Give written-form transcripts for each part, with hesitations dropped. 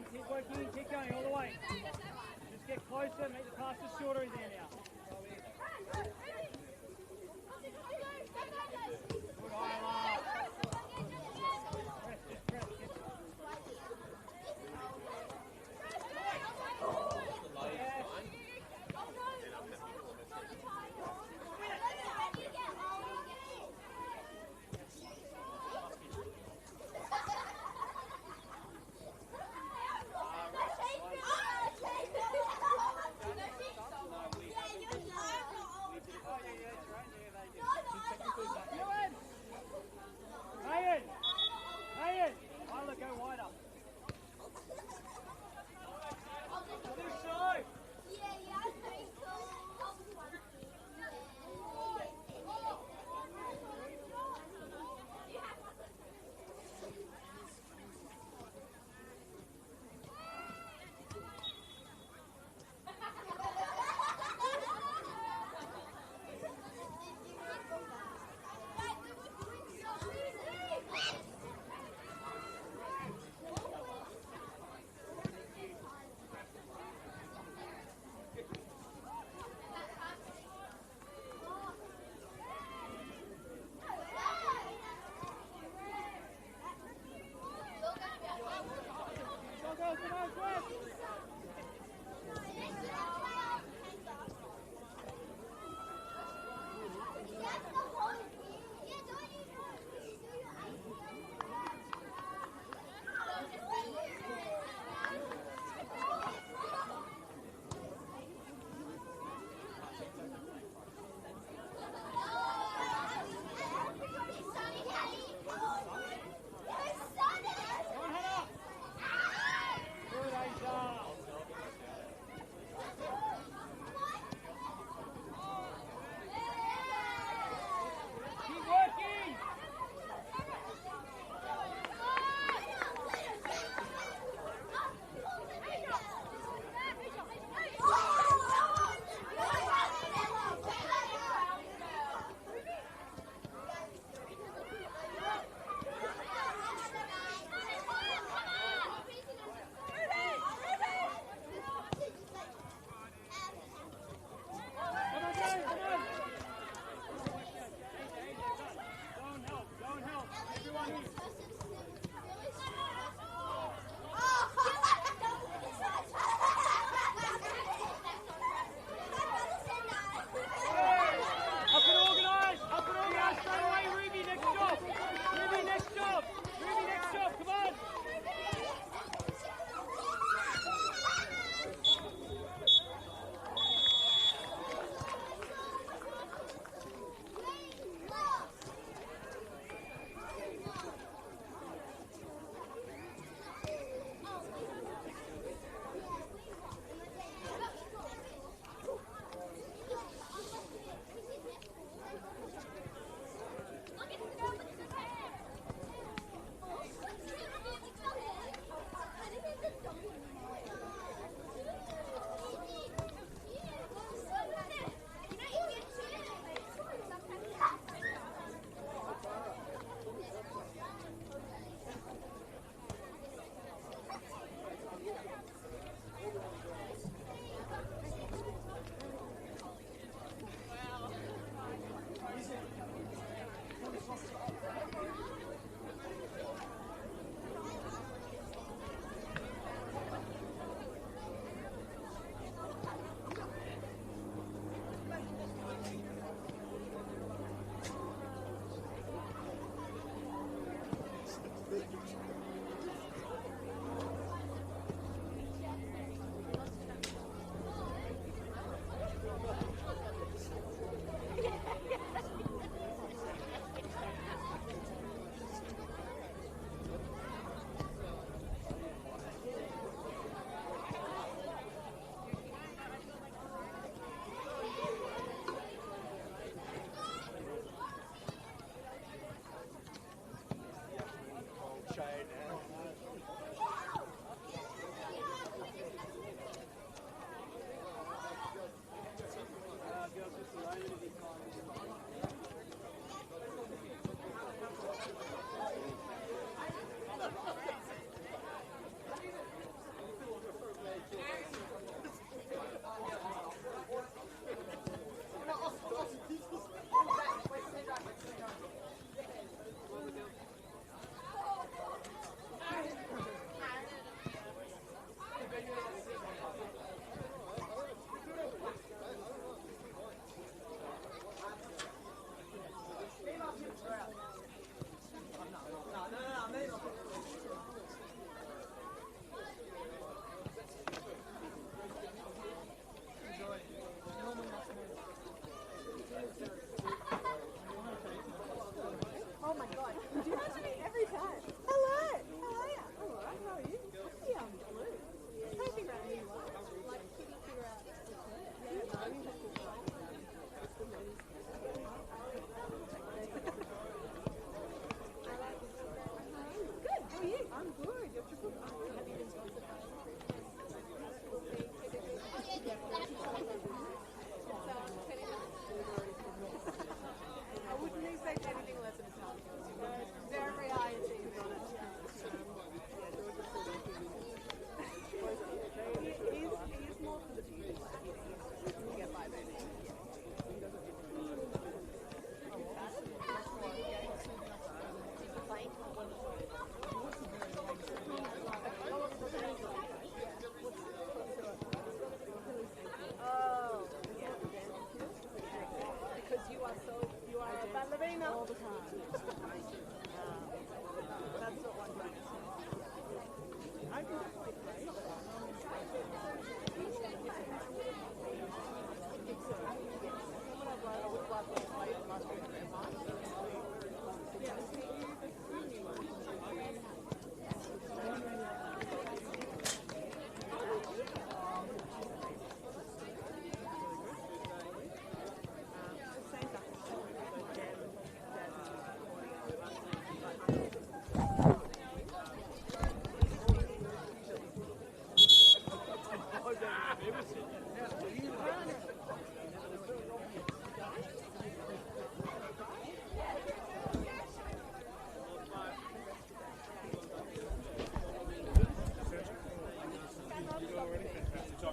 on, keep working, keep going all the way. Just get closer, make the passes shorter in there now. Good, Isla. Press, just press. Ryan! Isla, go wider. This side! Good, Aisha.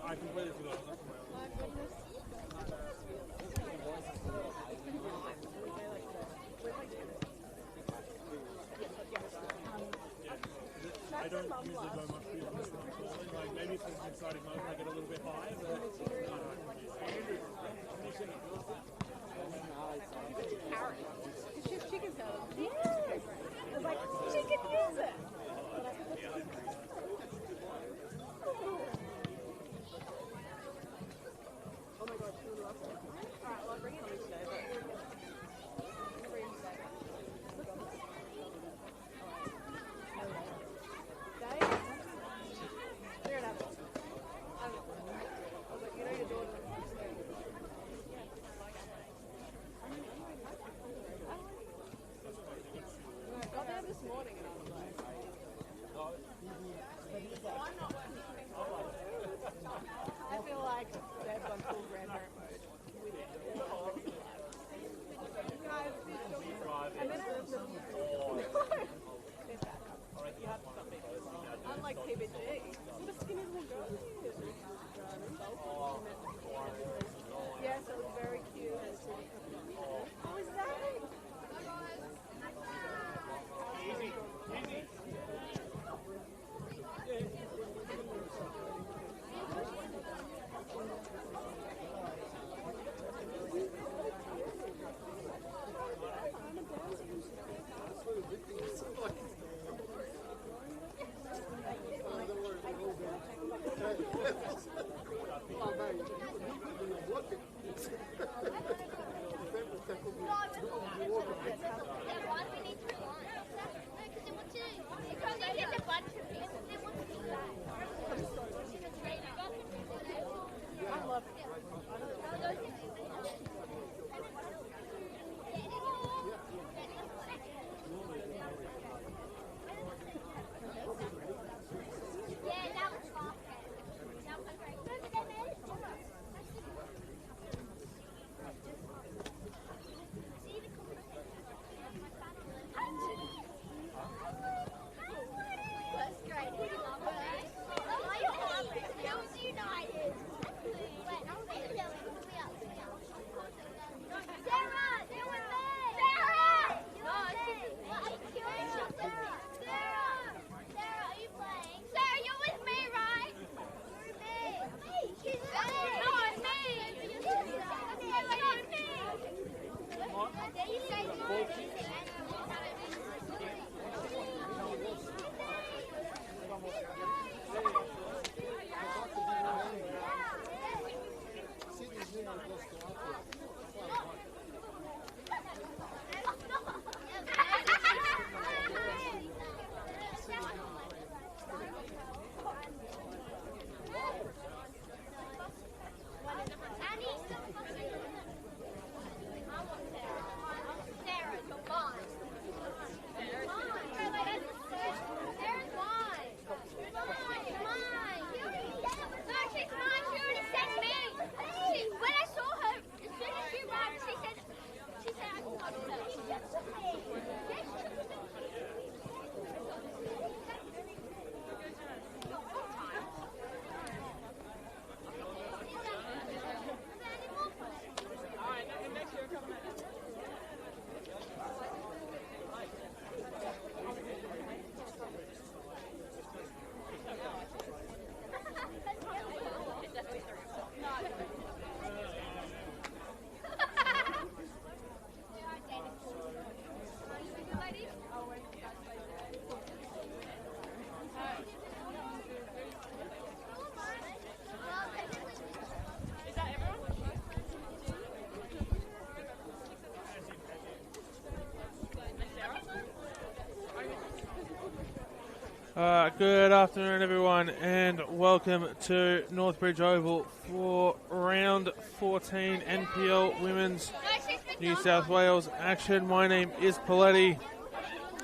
I completely forgot. I don't usually go much beyond this one. Like maybe if it's an exciting moment, I get a little bit high, but I don't Carrot. Because chicken salad. Yes! I was like, she can use it! Oh my god, she would love it. Alright, well, I'll bring it in today, but... I'll bring it today. Dave? Clear it up. I was like, you know your daughter. I got there this morning and I was like, Good afternoon, everyone, and welcome to Northbridge Oval for round 14 NPL Women's New South Wales action. My name is Paletti.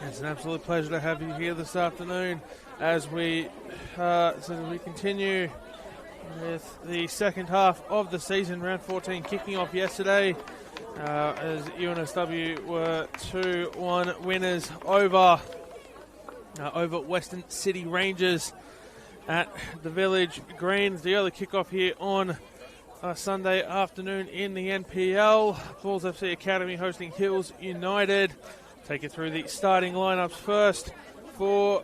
It's an absolute pleasure to have you here this afternoon as we continue with the second half of the season, round 14 kicking off yesterday as NSW were 2-1 winners over Western City Rangers at the Village Greens. The early kickoff here on Sunday afternoon in the NPL. Bulls FC Academy hosting Hills United. Take you through the starting lineups first. For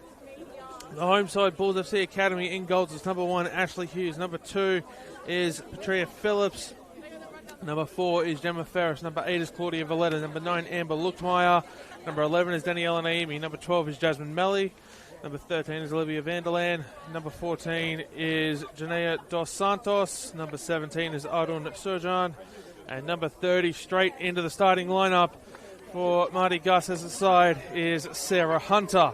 the home side, Bulls FC Academy in goals is number 1, Ashley Hughes. Number 2 is Patria Phillips. Number 4 is Gemma Ferris. Number 8 is Claudia Valletta. Number 9, Amber Luckmeyer. Number 11 is Daniela Naimi. Number 12 is Jasmine Melly. Number 13 is Olivia Vanderland. Number 14 is Janea Dos Santos. Number 17 is Arun Surjan. And number 30, straight into the starting lineup for Marty Gus's side, is Sarah Hunter.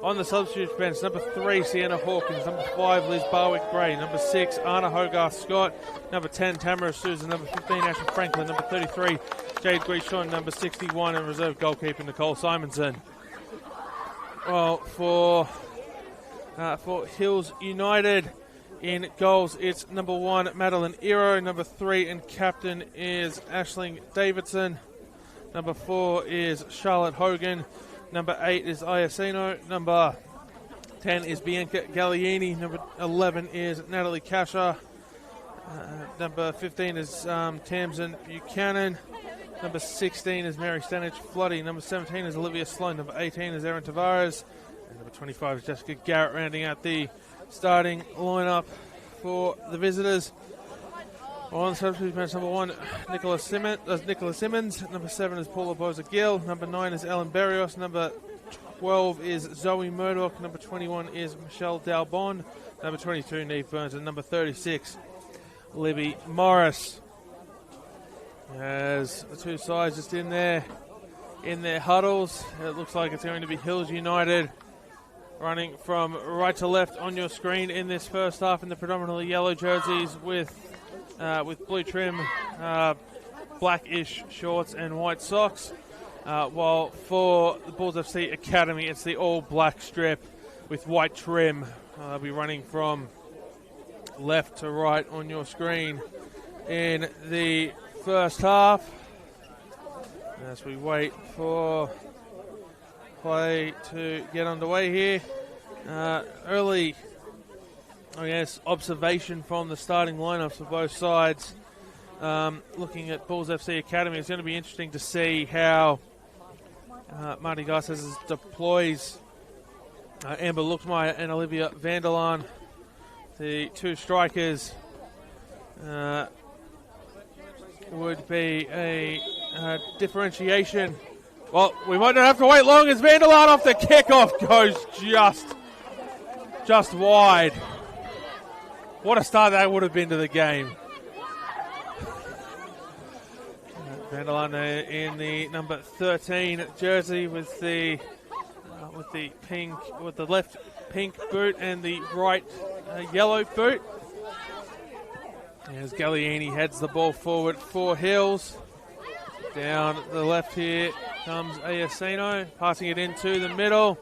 On the substitute bench, number 3, Sienna Hawkins. Number 5, Liz Barwick-Gray. Number 6, Anna Hogarth-Scott. Number 10, Tamara Susan. Number 15, Ashley Franklin. Number 33, Jade Grishon. Number 61, and reserve goalkeeper Nicole Simonson. Well, for Hills United in goals, it's number 1, Madeline Iro. Number 3 and captain is Aisling Davidson. Number 4 is Charlotte Hogan. Number 8 is Iacino. Number 10 is Bianca Gallieni. Number 11 is Natalie Kasha. Number 15 is Tamsin Buchanan. Number 16 is Mary Stanich Floody. Number 17 is Olivia Sloan. Number 18 is Erin Tavares. And number 25 is Jessica Garrett, rounding out the starting lineup for the visitors. On substitute bench, number 1, Nicola Simmons. Number 7 is Paula Boza-Gill. Number 9 is Ellen Berrios. Number 12 is Zoe Murdoch. Number 21 is Michelle Dalbon. Number 22, Neve Burns. And number 36, Libby Morris. As the two sides just in their huddles, it looks like it's going to be Hills United running from right to left on your screen in this first half in the predominantly yellow jerseys with blue trim, blackish shorts and white socks. While for the Bulls FC Academy, it's the all-black strip with white trim. They'll be running from left to right on your screen in the first half. As we wait for play to get underway here. Early observation from the starting lineups for both sides. Looking at Bulls FC Academy, it's going to be interesting to see how Marty Gus's deploys Amber Luckmeyer and Olivia Vanderlaan, the two strikers. Would be a differentiation. Well, we might not have to wait long as Vanderlaan off the kickoff goes just wide. What a start that would have been to the game. Vanderlaan in the number 13 jersey with the left pink boot and the right yellow boot. As Gallieni heads the ball forward for Hills. Down the left here comes Iacino, passing it into the middle.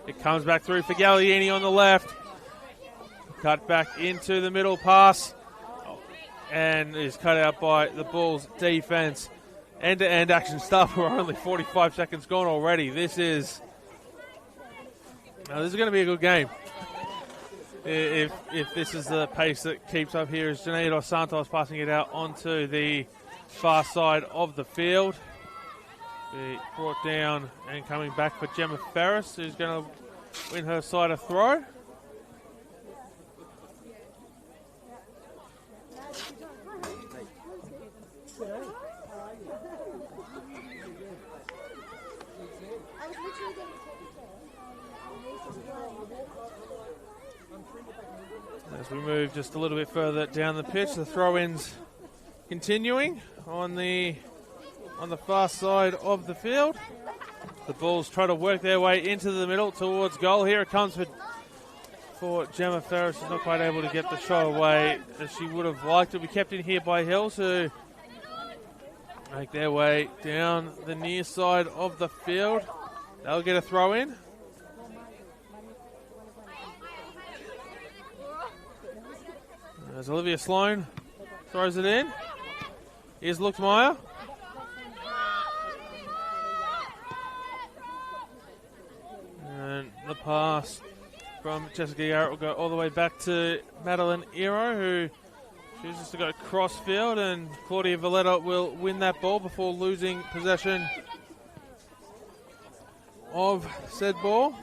It comes back through for Gallieni on the left. Cut back into the middle pass. And is cut out by the Bulls defense. End-to-end action stuff. We're only 45 seconds gone already. This is going to be a good game. If this is the pace that keeps up here, is Janea Dos Santos passing it out onto the far side of the field. Be brought down and coming back for Gemma Ferris, who's going to win her side a throw. As we move just a little bit further down the pitch, the throw-ins continuing on the far side of the field. The Bulls try to work their way into the middle towards goal. Here it comes for for Gemma Ferris. She's not quite able to get the shot away as she would have liked. It'll be kept in here by Hills, who make their way down the near side of the field. They'll get a throw in. As Olivia Sloan throws it in. Here's Luxmeyer. And the pass from Jessica Garrett will go all the way back to Madeline Ero, who chooses to go cross-field, and Claudia Valletta will win that ball before losing possession of said ball.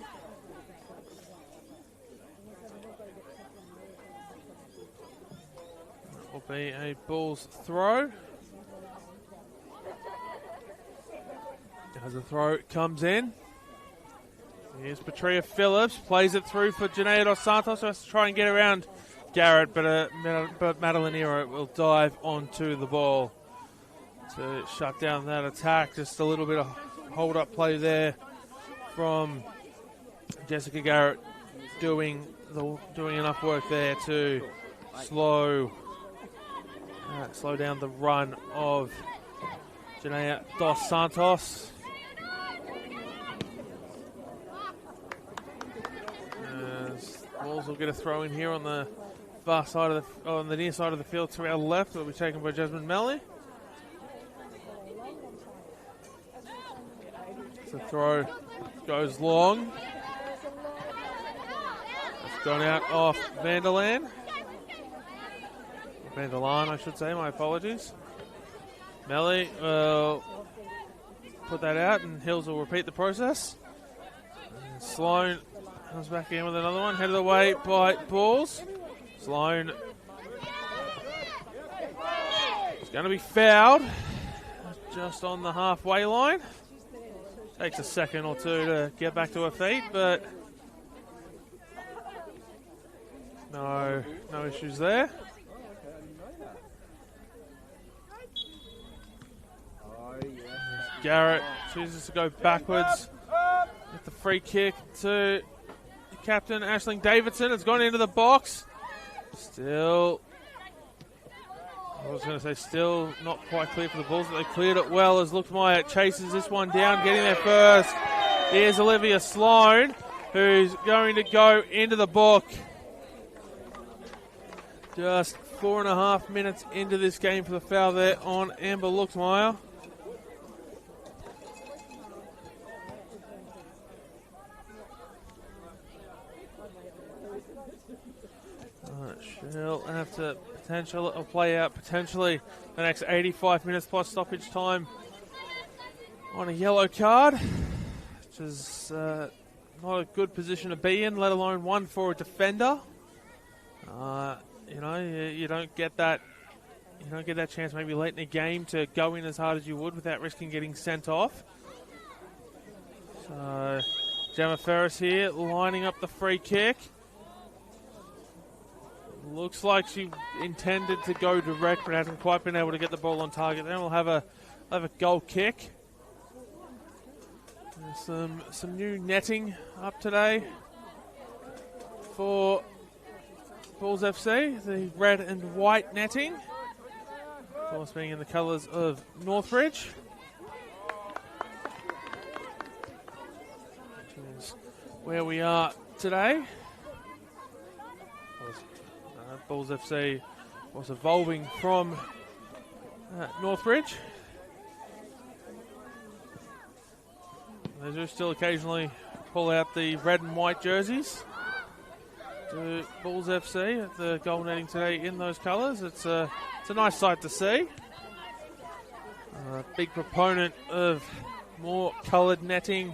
That will be a Bulls throw. As the throw comes in, here's Patria Phillips, plays it through for Janaea Dos Santos, who has to try and get around Garrett, but Madeline Ero will dive onto the ball to shut down that attack. Just a little bit of hold-up play there from Jessica Garrett, doing enough work there to slow down the run of Janaea Dos Santos. Bulls will get a throw in here on the far side of on the near side of the field to our left. It will be taken by Jasmine Melly. The throw goes long. It's gone out off Vanderlaan. Vanderlaan, I should say. My apologies. Melly will put that out, and Hills will repeat the process. And Sloan comes back in with another one, headed away by Bulls. Sloan is going to be fouled just on the halfway line. Takes a second or two to get back to her feet, but no issues there. Garrett chooses to go backwards with the free kick to captain Aisling Davidson. It's gone into the box. Still not quite clear for the Bulls, but they cleared it well as Luxmeyer chases this one down, getting there first. Here's Olivia Sloan, who's going to go into the book. Just 4.5 minutes into this game for the foul there on Amber Luxmeyer. She'll have to play out potentially the next 85 minutes plus stoppage time on a yellow card, which is not a good position to be in, let alone one for a defender. You don't get that chance maybe late in the game to go in as hard as you would without risking getting sent off. So Gemma Ferris here lining up the free kick. Looks like she intended to go direct, but hasn't quite been able to get the ball on target. Then we'll have a goal kick. There's some new netting up today for Bulls FC. The red and white netting, of course, being in the colours of Northbridge, which is where we are today. Bulls FC was evolving from Northbridge. They do still occasionally pull out the red and white jerseys to Bulls FC at the goal netting today in those colours. It's a nice sight to see. Big proponent of more coloured netting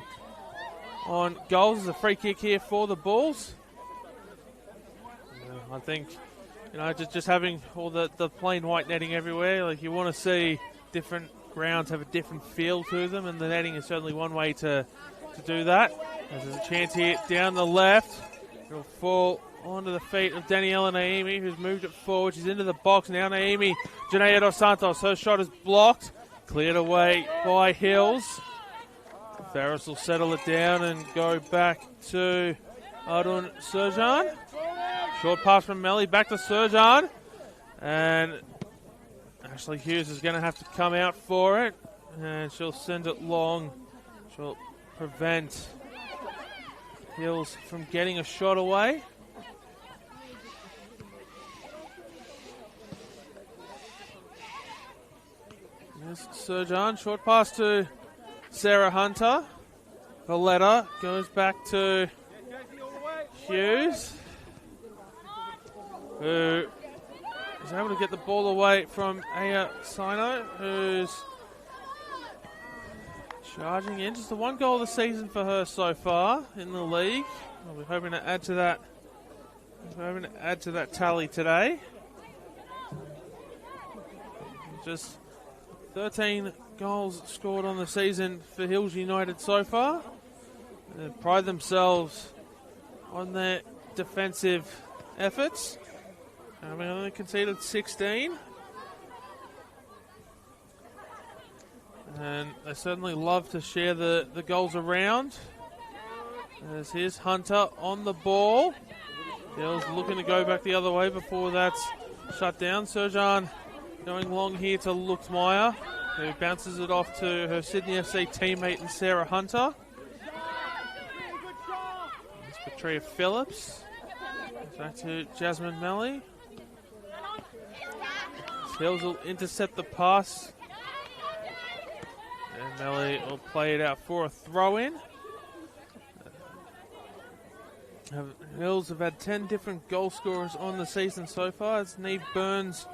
on goals. There's a free kick here for the Bulls. I think, just having all the plain white netting everywhere, like, you want to see different grounds have a different feel to them, and the netting is certainly one way to do that. There's a chance here down the left. It'll fall onto the feet of Daniela Naimi, who's moved it forward. She's into the box now. Naimi, Janaea Dos Santos, her shot is blocked. Cleared away by Hills. Ferris will settle it down and go back to Arun Surjan. Short pass from Melly, back to Surjan. And Ashley Hughes is going to have to come out for it. And she'll send it long. She'll prevent Hills from getting a shot away. Here's Surjan, short pass to Sarah Hunter. Valletta goes back to Hughes, who is able to get the ball away from Aya Sino, who's charging in. Just the one goal of the season for her so far in the league. We're hoping to add to that. We're hoping to add to that tally today. Just 13 goals scored on the season for Hills United so far. They pride themselves on their defensive efforts. Having only conceded 16. And they certainly love to share the goals around. As here's Hunter on the ball. Hills looking to go back the other way before that's shut down. Surjan going long here to Luxmeyer, who bounces it off to her Sydney FC teammate and Sarah Hunter. It's Petria Phillips. Back to Jasmine Melly. Hills will intercept the pass. And Melly will play it out for a throw-in. Hills have had 10 different goal scorers on the season so far. It's Neve Burns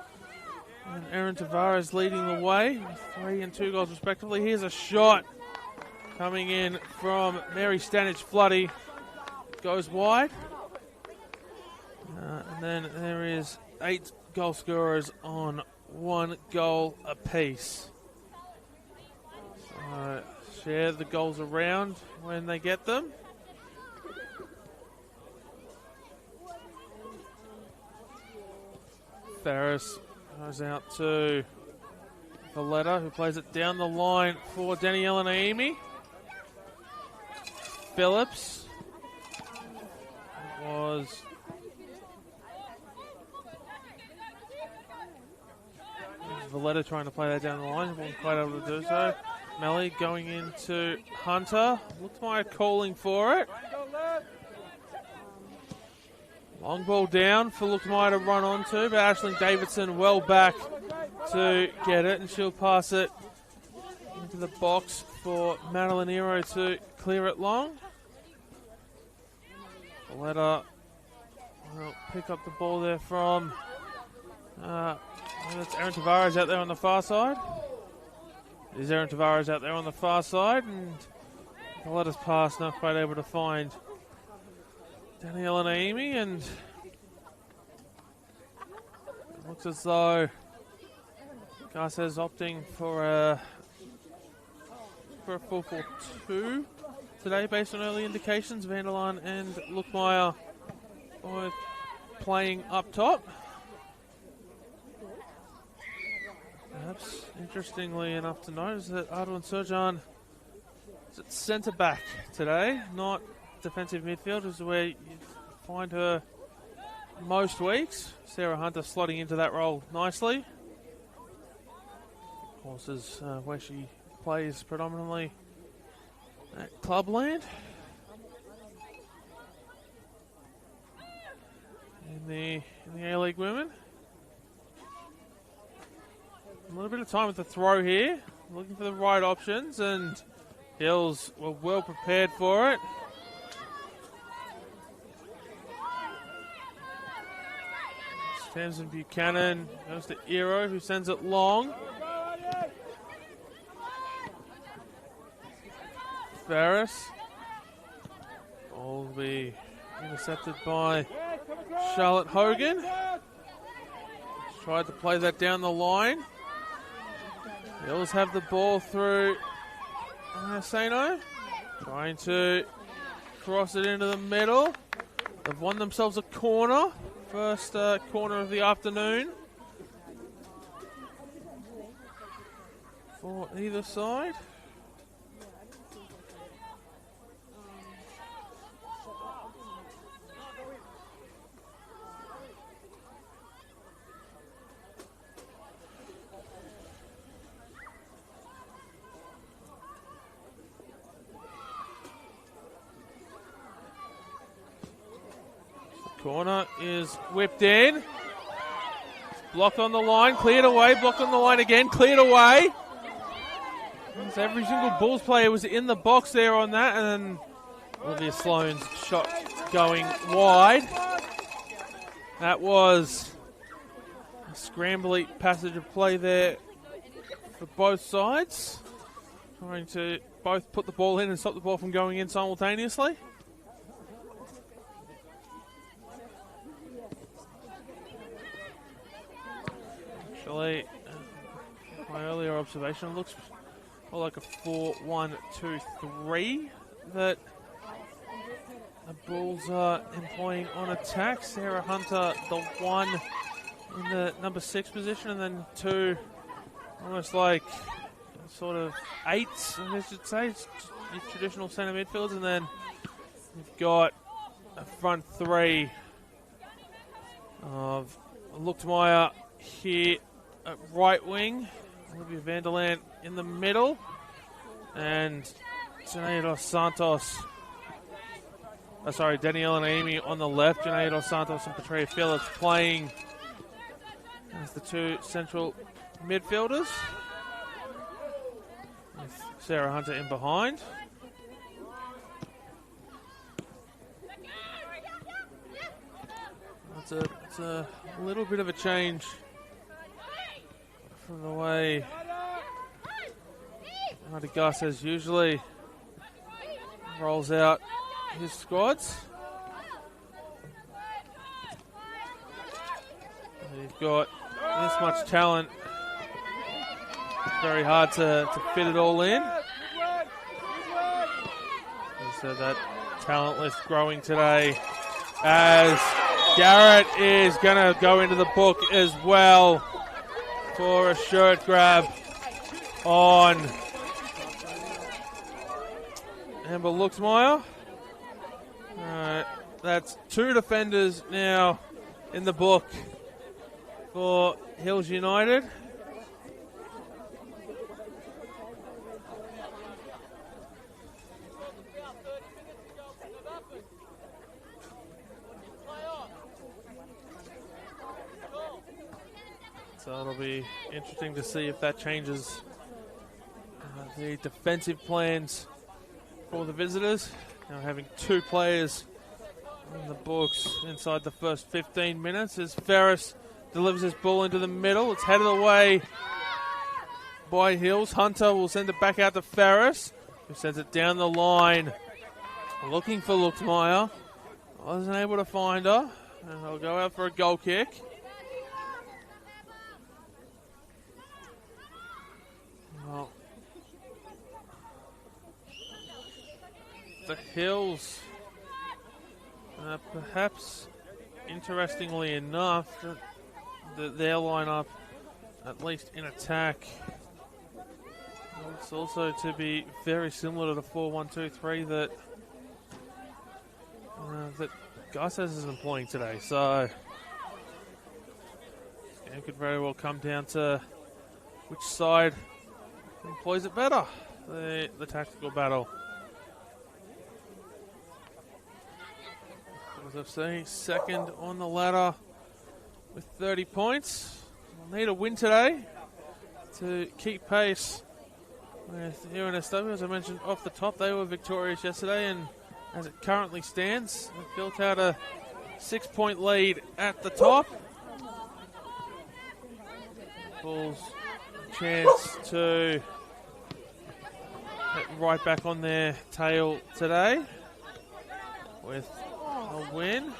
and Erin Tavares leading the way with 3 and 2 goals respectively. Here's a shot coming in from Mary Stanage-Floody. Goes wide. And then there is 8 goal scorers on 1 goal apiece. So share the goals around when they get them. Ferris goes out to Valletta, who plays it down the line for Daniela Naimi. Phillips was Valletta trying to play that down the line, wasn't quite able to do so. Melly going into Hunter. Looks like calling for it. Long ball down for Luxmeyer to run onto, but Aisling Davidson well back to get it, and she'll pass it into the box for Madeline Ero to clear it long. Valletta will pick up the ball there from that's Erin Tavares out there on the far side. There's Erin Tavares out there on the far side, and Valletta's pass not quite able to find Daniela Naimi, and it looks as though Garces opting for a 4-4-2 today based on early indications. Vanderlaan and Luxmeyer both playing up top. Perhaps interestingly enough to note is that Arun Surjan is at centre back today, not defensive midfield, is where you find her most weeks. Sarah Hunter slotting into that role nicely. Of course, is where she plays predominantly at Clubland. In the A-League Women. A little bit of time with the throw here. Looking for the right options, and Hills were well prepared for it. Tamsin Buchanan goes to Ero, who sends it long. Ferris. Ball will be intercepted by Charlotte Hogan. Tried to play that down the line. Hills have the ball through Sano. Trying to cross it into the middle. They've won themselves a corner. First corner of the afternoon for either side. Corner is whipped in. Blocked on the line, cleared away, blocked on the line again, cleared away. So every single Bulls player was in the box there on that, and then Olivia Sloan's shot going wide. That was a scrambly passage of play there for both sides. Trying to both put the ball in and stop the ball from going in simultaneously. Actually, my earlier observation looks more like a 4-1-2-3 that the Bulls are employing on attack. Sarah Hunter, the one in the number 6 position, and then 2 almost like sort of 8s, I should say, your traditional centre midfielders, and then you've got a front 3 of Luchtmeyer here at right wing, Olivia Vanderland in the middle, and Janae Dos Santos, Daniela Naimi on the left, Janae Dos Santos and Petrea Phillips playing as the 2 central midfielders, with Sarah Hunter in behind. It's a little bit of a change from the way Marty Garces usually rolls out his squads. You've got this much talent. It's very hard to fit it all in. So that talent list growing today as Garrett is going to go into the book as well for a shirt grab on Amber Luchtmeyer. That's 2 defenders now in the book for Hills United. So it'll be interesting to see if that changes the defensive plans for the visitors. Now having 2 players in the books inside the first 15 minutes as Ferris delivers his ball into the middle. It's headed away by Hills. Hunter will send it back out to Ferris, who sends it down the line looking for Luchtmeyer. Wasn't able to find her, and they'll go out for a goal kick. Well, the Hills, perhaps interestingly enough, their lineup, at least in attack, looks also to be very similar to the 4-1-2-3 that Garces is employing today. So this game could very well come down to which side employs it better, the tactical battle. As I've seen, second on the ladder with 30 points. We'll need a win today to keep pace with NSW. As I mentioned off the top, they were victorious yesterday, and as it currently stands, they've built out a 6-point lead at the top. Bulls a chance to get right back on their tail today with a win.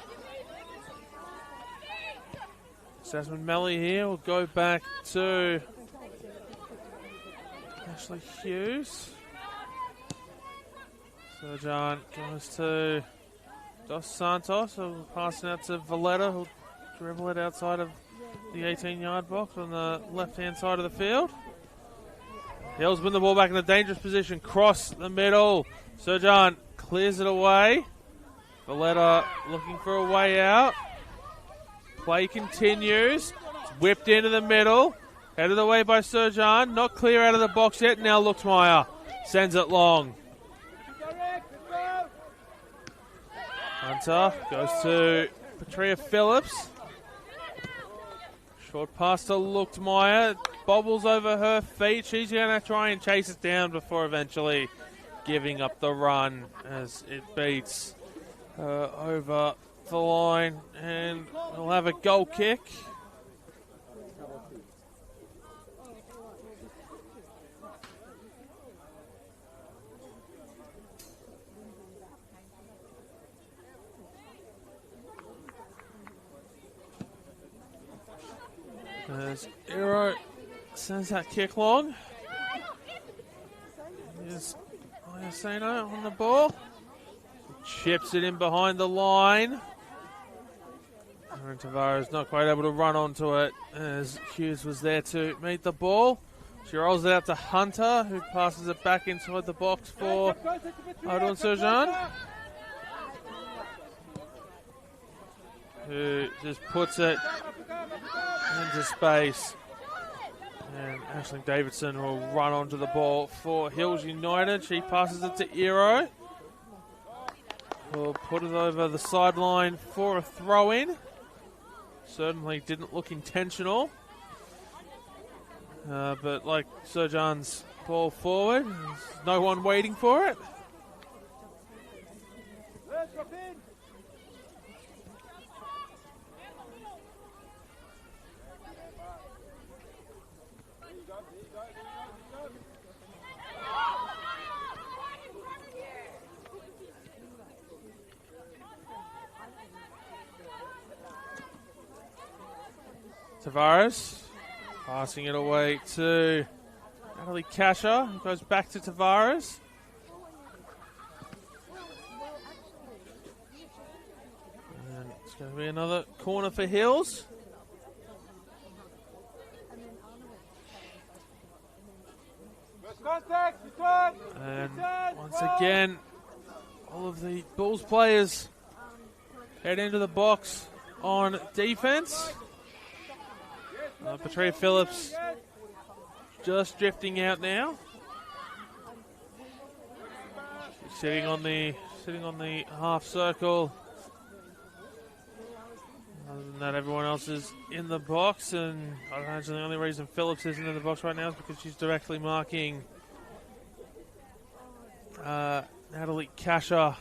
Jasmine Melly here will go back to Ashley Hughes. Serjan goes to Dos Santos, who will pass it out to Valletta, who'll dribble it outside of the 18-yard box on the left-hand side of the field. Hills win the ball back in a dangerous position, cross the middle. Serjan clears it away. Valletta looking for a way out. Play continues. It's whipped into the middle. Headed away by Serjan. Not clear out of the box yet. Now Luchtmeyer sends it long. Hunter goes to Petria Phillips. Short pass to Luchtmeyer. Bobbles over her feet. She's going to try and chase it down before eventually giving up the run as it beats her over the line. And we'll have a goal kick. As Iro sends that kick long. Here's Iaceno on the ball. Chips it in behind the line. Aaron Tavares not quite able to run onto it as Hughes was there to meet the ball. She rolls it out to Hunter, who passes it back inside the box for Audun Serjan, who just puts it into space. And Aisling Davidson will run onto the ball for Hills United. She passes it to Iro. Will put it over the sideline for a throw-in. Certainly didn't look intentional. But like Serjan's ball forward, there's no one waiting for it. Tavares passing it away to Natalie Kasha, who goes back to Tavares. And it's going to be another corner for Hills. And once again, all of the Bulls players head into the box on defense. Petria Phillips just drifting out now. She's sitting on the half circle. Other than that, everyone else is in the box, and I imagine the only reason Phillips isn't in the box right now is because she's directly marking Natalie Kasha.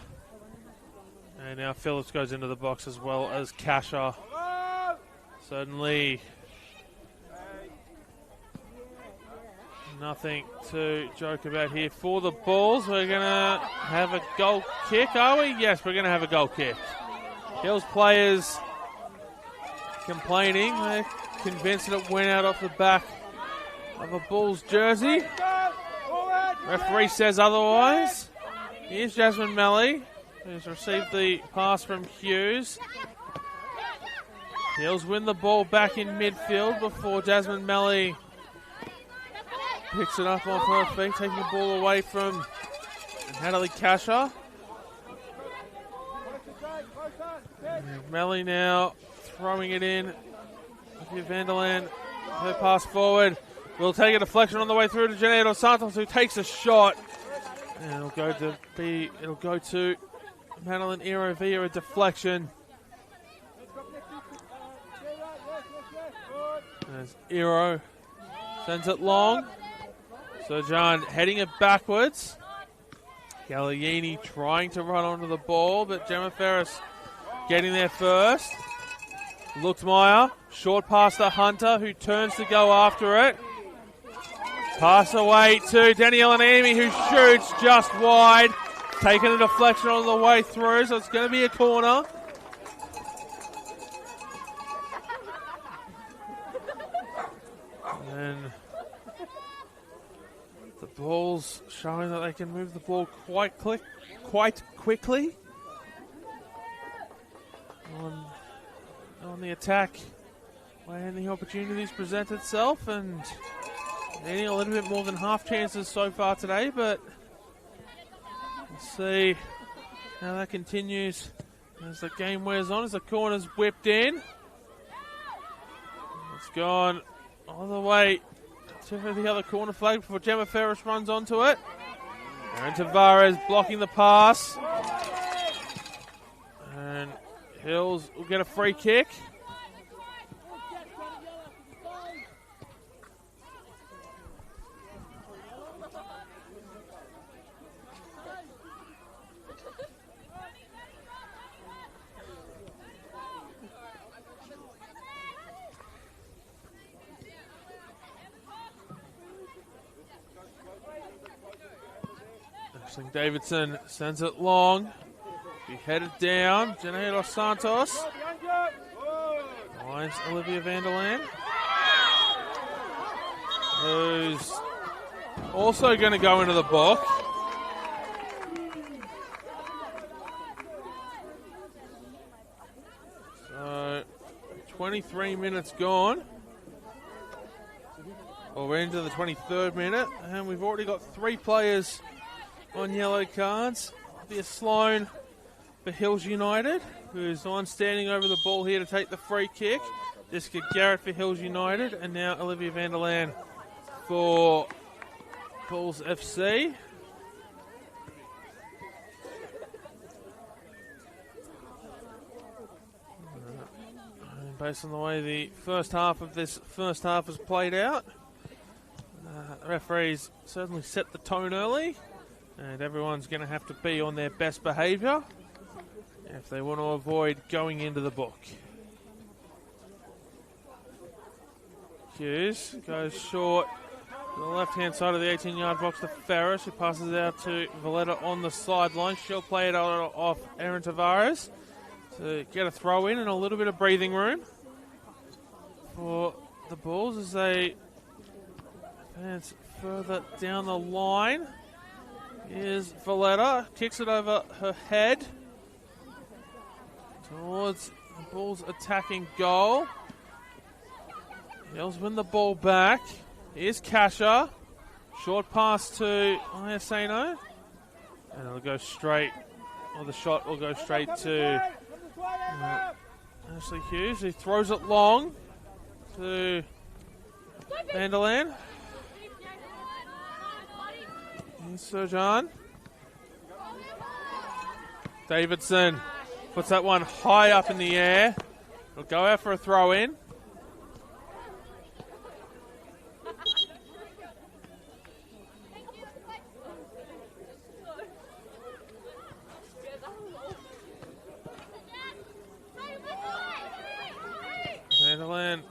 And now Phillips goes into the box as well as Kasha. Certainly nothing to joke about here for the Bulls. We're going to have a goal kick, are we? Yes, we're going to have a goal kick. Hills players complaining. They're convinced that it went out off the back of a Bulls jersey. Referee says otherwise. Here's Jasmine Melly, who's received the pass from Hughes. Hills win the ball back in midfield before Jasmine Melly picks it up off her feet, taking the ball away from Natalie Kasha. Melly now throwing it in. Vanderland, her pass forward. Will take a deflection on the way through to Jenna Dos Santos, who takes a shot. And it'll go to Madeline Iro via a deflection. As Iro sends it long. Serjan heading it backwards. Galliini trying to run onto the ball, but Gemma Ferris getting there first. Luchtmeyer, short pass to Hunter, who turns to go after it. Pass away to Danielle Anami, who shoots just wide. Taking a deflection on the way through, so it's going to be a corner. And the Bulls showing that they can move the ball quite quickly on the attack when the opportunities present itself, and needing a little bit more than half chances so far today, but we'll see how that continues as the game wears on, as the corner's whipped in. It's gone all the way to the other corner flag before Gemma Ferris runs onto it. Aaron Tavares blocking the pass. And Hills will get a free kick. Davidson sends it long. He headed down. Janelle Dos Santos finds Olivia Vanderland, who's also going to go into the box. So 23 minutes gone. Well, we're into the 23rd minute, and we've already got 3 players on yellow cards. Be a Sloan for Hills United, who's on standing over the ball here to take the free kick. Jessica Garrett for Hills United, and now Olivia Vanderland for Bulls FC. Based on the way the first half has played out, the referees certainly set the tone early. And everyone's going to have to be on their best behaviour if they want to avoid going into the book. Hughes goes short to the left-hand side of the 18-yard box to Ferris, who passes out to Valletta on the sideline. She'll play it off Erin Tavares to get a throw in and a little bit of breathing room for the Bulls as they advance further down the line. Here's Valletta, kicks it over her head towards the Bulls' attacking goal. Hills win the ball back. Here's Kasha. Short pass to Iaceno. And it'll go straight, or the shot will go straight to Ashley Hughes, who throws it long to Vanderland. Serjan. Davidson puts that one high up in the air. It'll go out for a throw in. Vanderland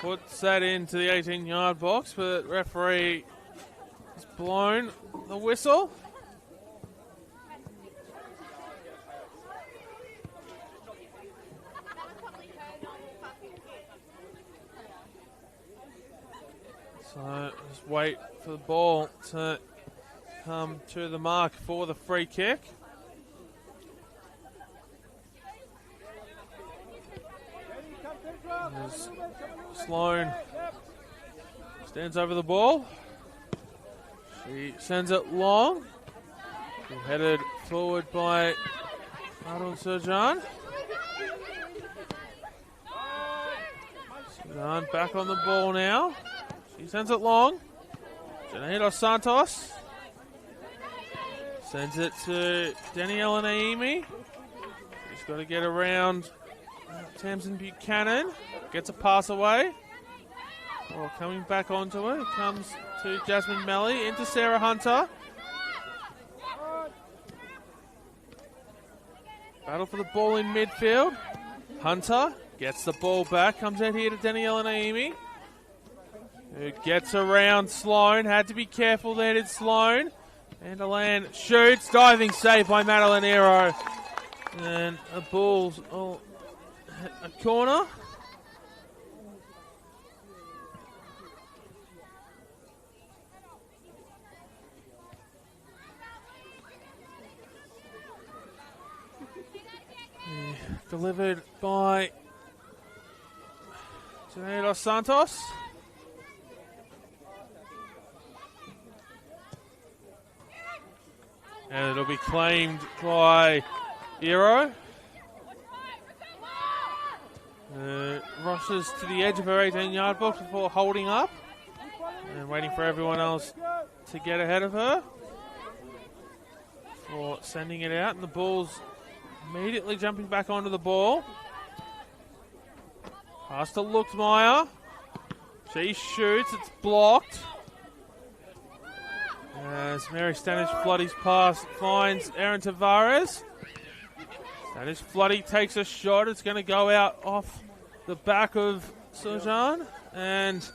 puts that into the 18-yard box, but referee has blown the whistle. So just wait for the ball to come to the mark for the free kick. As Sloan stands over the ball. She sends it long. Headed forward by Adon Serjan. Serjan back on the ball now. She sends it long. Janelle Dos Santos sends it to Daniela Naimi. She's got to get around Tamsin Buchanan. Gets a pass away. Well, coming back onto her, comes to Jasmine Melly, into Sarah Hunter. Battle for the ball in midfield. Hunter gets the ball back, comes out here to Daniela Naimi, who gets around Sloan. Had to be careful there, did Sloan. Vanderland shoots, diving save by Madeline Ero. And the Bulls a corner. Delivered by Janelle Dos Santos. And it'll be claimed by Ero. Rushes to the edge of her 18-yard box before holding up and waiting for everyone else to get ahead of her for sending it out. And the Bulls immediately jumping back onto the ball. Pass to Luchtmeyer. She shoots. It's blocked. As Mary Stanish-Flooddy's pass finds Erin Tavares. Stanish-Flooddy takes a shot. It's going to go out off the back of Sojan. And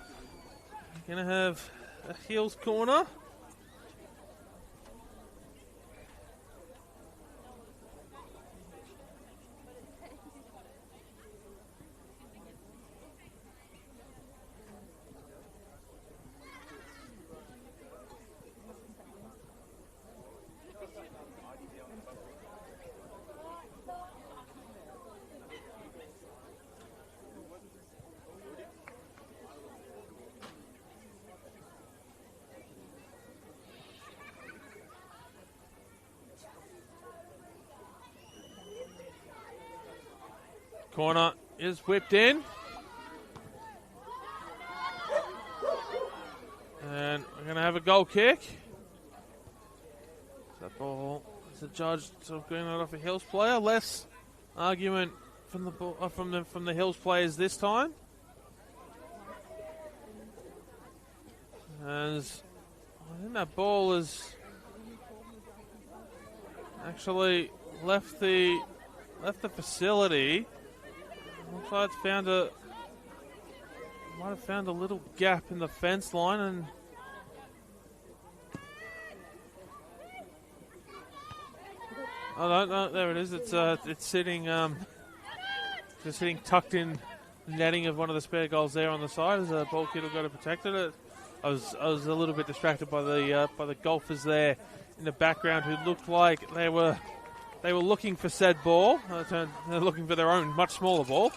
going to have a heels corner. Corner is whipped in. And we're going to have a goal kick. That ball is the judge sort of going it off a Hills player. Less argument from the Hills players this time. As I think that ball has actually left the facility. Looks like it's might have found a little gap in the fence line, and no, there it is. It's sitting just sitting tucked in the netting of one of the spare goals there on the side as a ball kid will go to protect it. I was a little bit distracted by the golfers there in the background who looked like they were looking for said ball. They're looking for their own much smaller ball.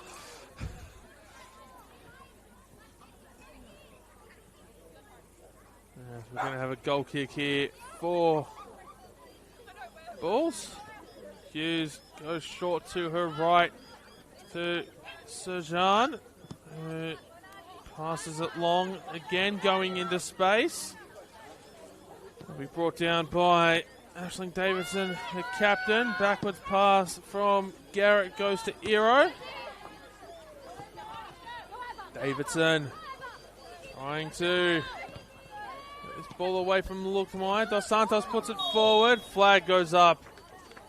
We're going to have a goal kick here for Bulls. Hughes goes short to her right to Serjan, who passes it long again, going into space. It'll be brought down by Aisling Davidson, the captain. Backwards pass from Garrett goes to Eero. Davidson trying to get this ball away from Luchtmeyer. Dos Santos puts it forward. Flag goes up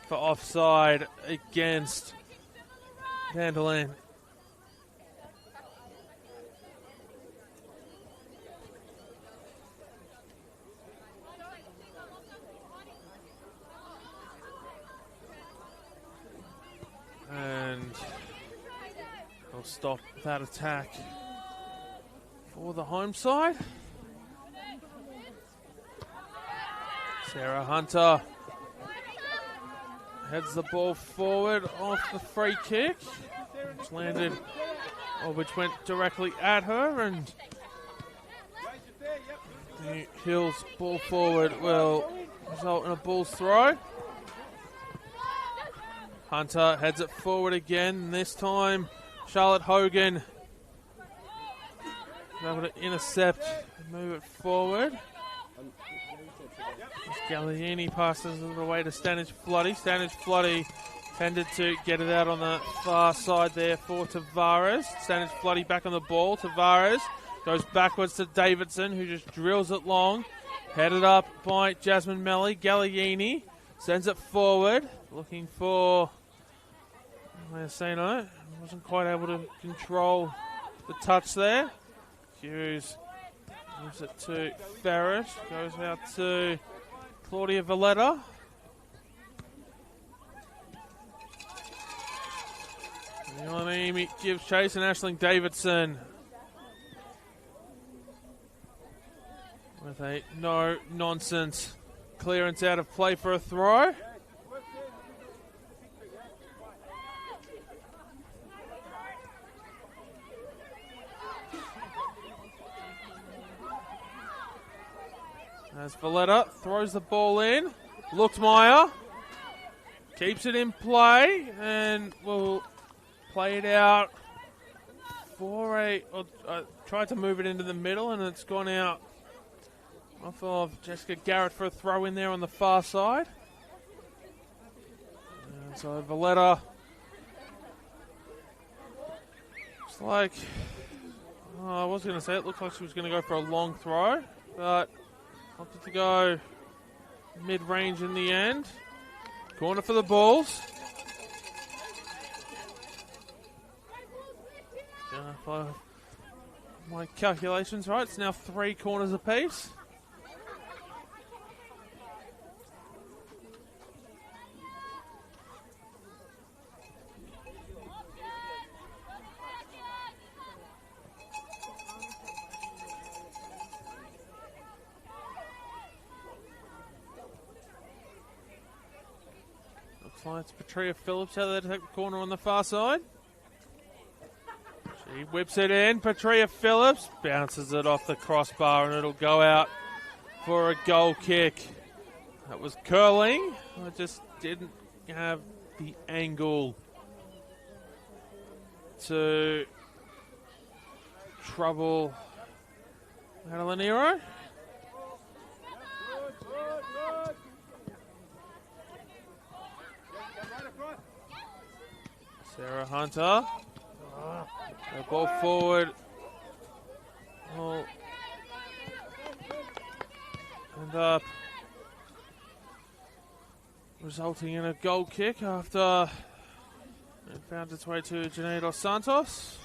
for offside against Vanderland. And they'll stop that attack for the home side. Sarah Hunter heads the ball forward off the free kick, which went directly at her, and the Hills ball forward will result in a Bulls throw. Hunter heads it forward again. This time, Charlotte Hogan is able to intercept and move it forward. Galliani passes it away to Stanish-Flooddy. Stanish-Flooddy tended to get it out on the far side there for Tavares. Stanish-Flooddy back on the ball. Tavares goes backwards to Davidson, who just drills it long. Headed up by Jasmine Melly. Galliani sends it forward, looking for Sayano. Wasn't quite able to control the touch there. Hughes moves it to Ferris. Goes out to Claudia Valletta. Amy gives chase, and Aisling Davidson with a no-nonsense clearance out of play for a throw. As Valletta throws the ball in, Luchtmeyer keeps it in play and will play it out for tried to move it into the middle, and it's gone out off of Jessica Garrett for a throw in there on the far side. So Valletta. It's like, I was going to say it looked like she was going to go for a long throw, but opted to go mid-range in the end. Corner for the Bulls. If my calculations right, it's now 3 corners apiece. Looks like it's Petria Phillips out there to take the corner on the far side. She whips it in. Petria Phillips bounces it off the crossbar and it'll go out for a goal kick. That was curling. I just didn't have the angle to trouble Madeline Nero. Sarah Hunter. The ball forward. Oh. And up. Resulting in a goal kick after it found its way to Janae Dos Santos.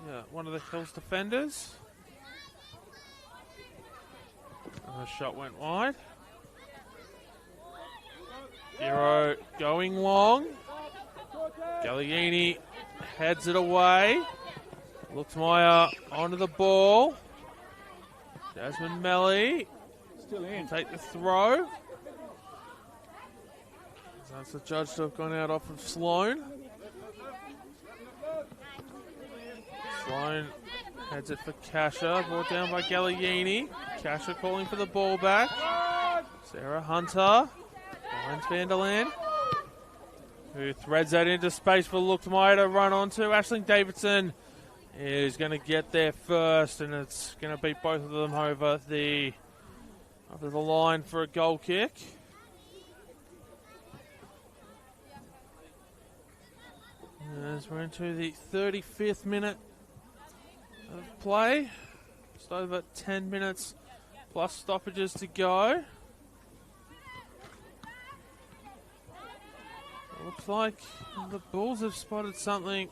Yeah, one of the Hills defenders. And the shot went wide. Hero going long. Galliini heads it away. Luxmeyer onto the ball. Jasmine Melly Still in. take the throw. That's the judge to have gone out off of Sloan. Sloan heads it for Kasha. Brought down by Galliini. Kasha calling for the ball back. Sarah Hunter finds Vanderland, who threads that into space for Luxmeyer to run onto. Aisling Davidson is going to get there first, and it's going to beat both of them over the line for a goal kick. As we're into the 35th minute of play, just over 10 minutes plus stoppages to go. Looks like the Bulls have spotted something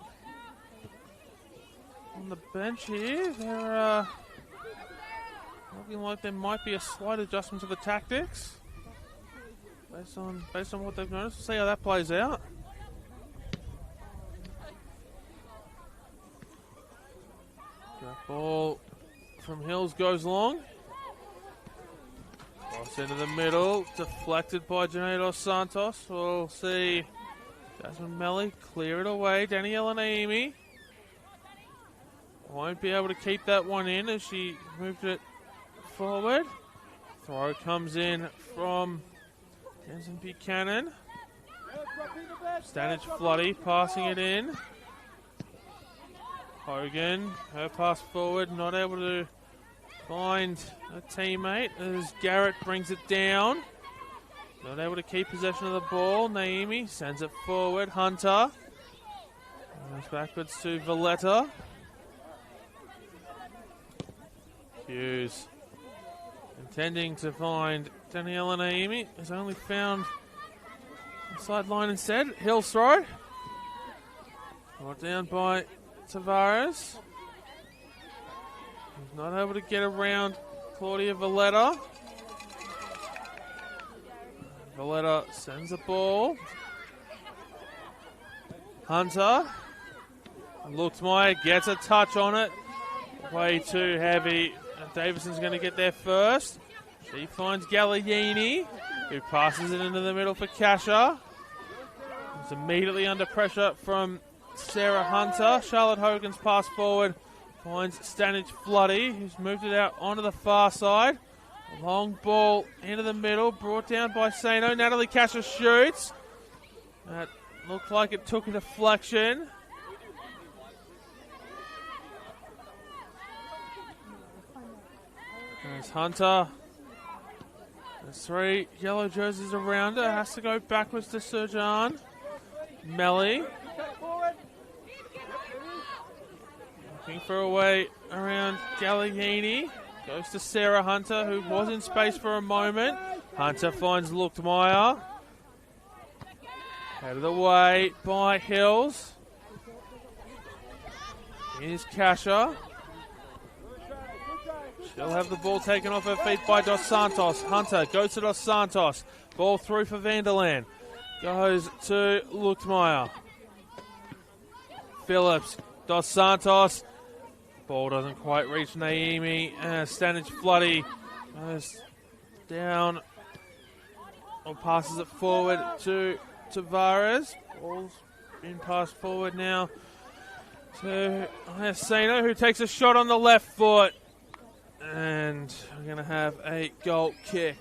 on the bench here. They're looking like there might be a slight adjustment to the tactics based on what they've noticed. We'll see how that plays out. That ball from Hills goes long. Cross into the middle, deflected by Janae Dos Santos. We'll see Jasmine Melly clear it away. Daniela Naimi won't be able to keep that one in as she moved it forward. Throw comes in from Jensen Buchanan. Stanage Floody passing it in. Hogan, her pass forward, not able to find a teammate as Garrett brings it down. Not able to keep possession of the ball. Naimi sends it forward. Hunter goes backwards to Valletta. Hughes intending to find Daniela Naimi has only found the sideline instead. Hills throw. Brought down by Tavares. He's not able to get around Claudia Valletta. Valletta sends the ball. Hunter. Luxmeyer gets a touch on it. Way too heavy. Davidson's going to get there first. She finds Galliini, who passes it into the middle for Kasha. He's immediately under pressure from Sarah Hunter. Charlotte Hogan's pass forward finds Stanage Floody, who's moved it out onto the far side. A long ball into the middle, brought down by Sano. Natalie Kasha shoots. That looked like it took a deflection. There's Hunter. There's 3 yellow jerseys around her. Has to go backwards to Surjan. Melly. Looking for a way around Galliini. Goes to Sarah Hunter, who was in space for a moment. Hunter finds Luchtmeyer. Out of the way by Hills. Here's Kasha. She'll have the ball taken off her feet by Dos Santos. Hunter goes to Dos Santos. Ball through for Vanderland. Goes to Luchtmeyer. Phillips. Dos Santos. Ball doesn't quite reach Naimi. Stanage Floody goes down or passes it forward to Tavares. Ball's been passed forward now to Iacino, who takes a shot on the left foot. And we're going to have a goal kick.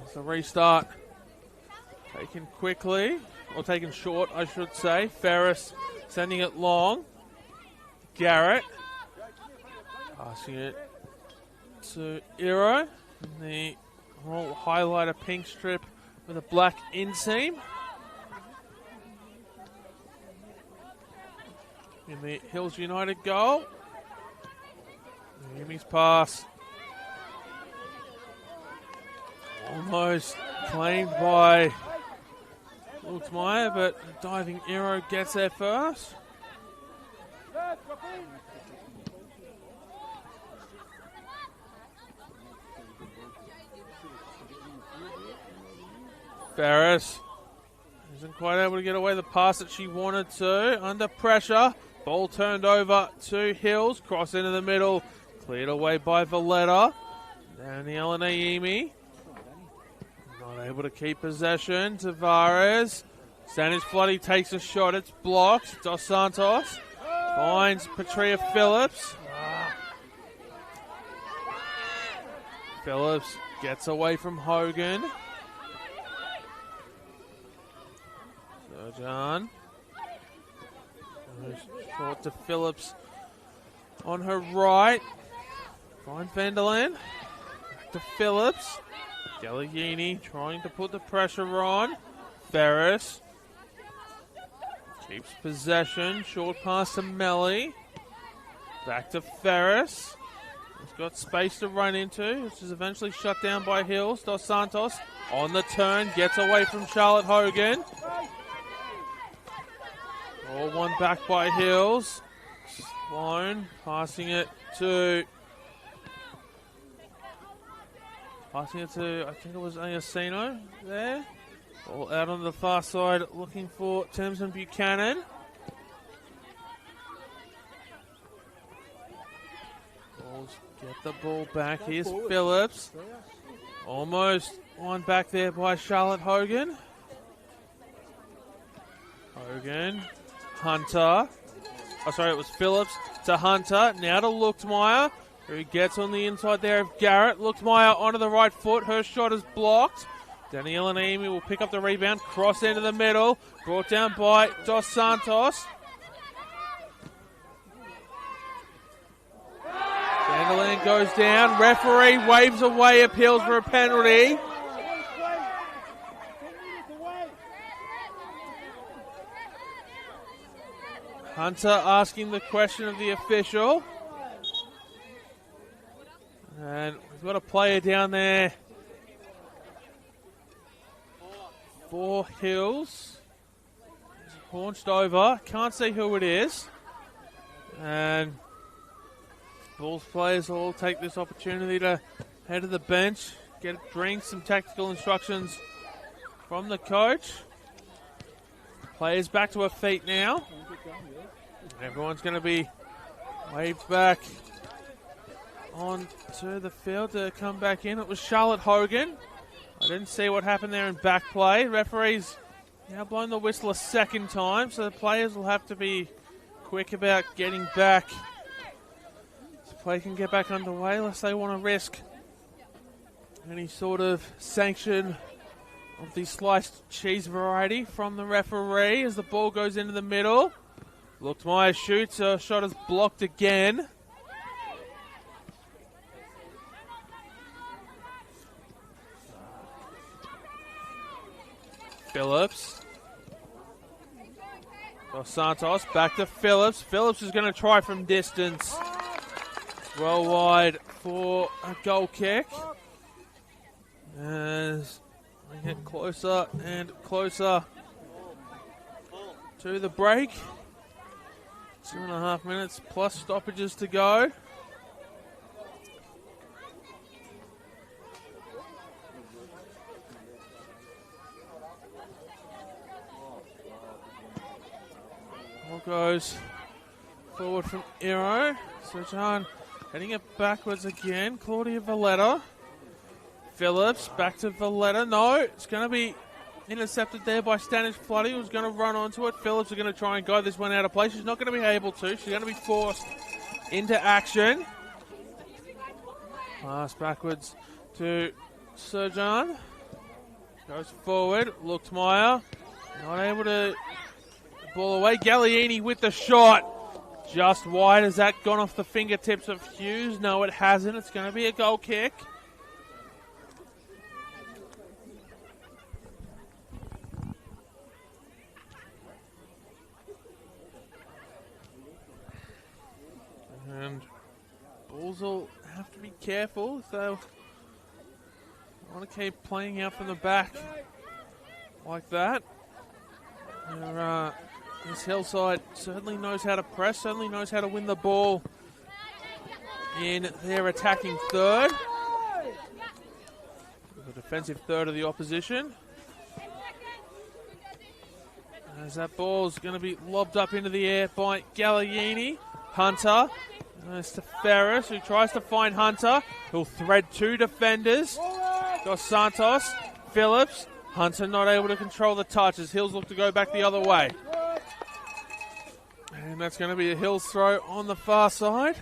It's a restart. Taken quickly, or taken short, I should say. Ferris sending it long. Garrett passing it to Iro. The highlighter pink strip with a black inseam. In the Hills United goal. Yimi's pass. Almost claimed by Luchtmeyer, but diving Iro gets there first. Ferris isn't quite able to get away the pass that she wanted to. Under pressure. Ball turned over to Hills. Cross into the middle. Cleared away by Valletta. Daniela Naimi. Not able to keep possession. Tavares. Stanage Floody takes a shot. It's blocked. Dos Santos finds Patria Phillips. Phillips gets away from Hogan. John. Short to Phillips on her right. Finds Vanderland. Back to Phillips. Galliini trying to put the pressure on. Ferris keeps possession. Short pass to Melly. Back to Ferris. He's got space to run into, which is eventually shut down by Hills. Dos Santos on the turn. Gets away from Charlotte Hogan. All one back by Hills. Sloan passing it to, I think it was Iacino there. All out on the far side looking for Tamsin Buchanan. Get the ball back. Here's Phillips. Almost one back there by Charlotte Hogan. Hunter. Oh, sorry, it was Phillips to Hunter. Now to Luchtmeyer, who gets on the inside there of Garrett. Luchtmeyer onto the right foot. Her shot is blocked. Daniela Naimi will pick up the rebound. Cross into the middle. Brought down by Dos Santos. Vanderland goes down. Referee waves away, appeals for a penalty. Hunter asking the question of the official. And we've got a player down there for Hills. He's haunched over. Can't see who it is. And Bulls players will take this opportunity to head to the bench, get a drink, some tactical instructions from the coach. Players back to her feet now. Everyone's going to be waved back onto the field to come back in. It was Charlotte Hogan. I I didn't see what happened there in back play. Referees now blowing the whistle a second time, so the players will have to be quick about getting back. So play can get back underway unless they want to risk any sort of sanction of the sliced cheese variety from the referee as the ball goes into the middle. Luchtmeyer shoots, shot is blocked again. Phillips. Dos Santos back to Phillips. Phillips is going to try from distance. Well wide for a goal kick. As we get closer and closer to the break. 2.5 minutes plus stoppages to go. Ball goes forward from Iro. Serjan heading it backwards again. Claudia Valletta. Phillips back to Valletta. No, it's going to be intercepted there by Stanish Floody, who's going to run onto it. Phillips is going to try and go this one out of play. She's not going to be able to. She's going to be forced into action. Pass backwards to Serjan. Goes forward. Luchtmeyer not able to ball away. Gallieni with the shot. Just wide. Has that gone off the fingertips of Hughes? No, it hasn't. It's going to be a goal kick. And Bulls will have to be careful if they want to keep playing out from the back like that. This Hillside certainly knows how to press, certainly knows how to win the ball in their attacking third. The defensive third of the opposition. As that ball's going to be lobbed up into the air by Gallieni. Hunter. Nice to Ferris, who tries to find Hunter. He'll thread two defenders. Dos Santos, Phillips. Hunter not able to control the touch as Hills look to go back the other way. And that's going to be a Hills throw on the far side.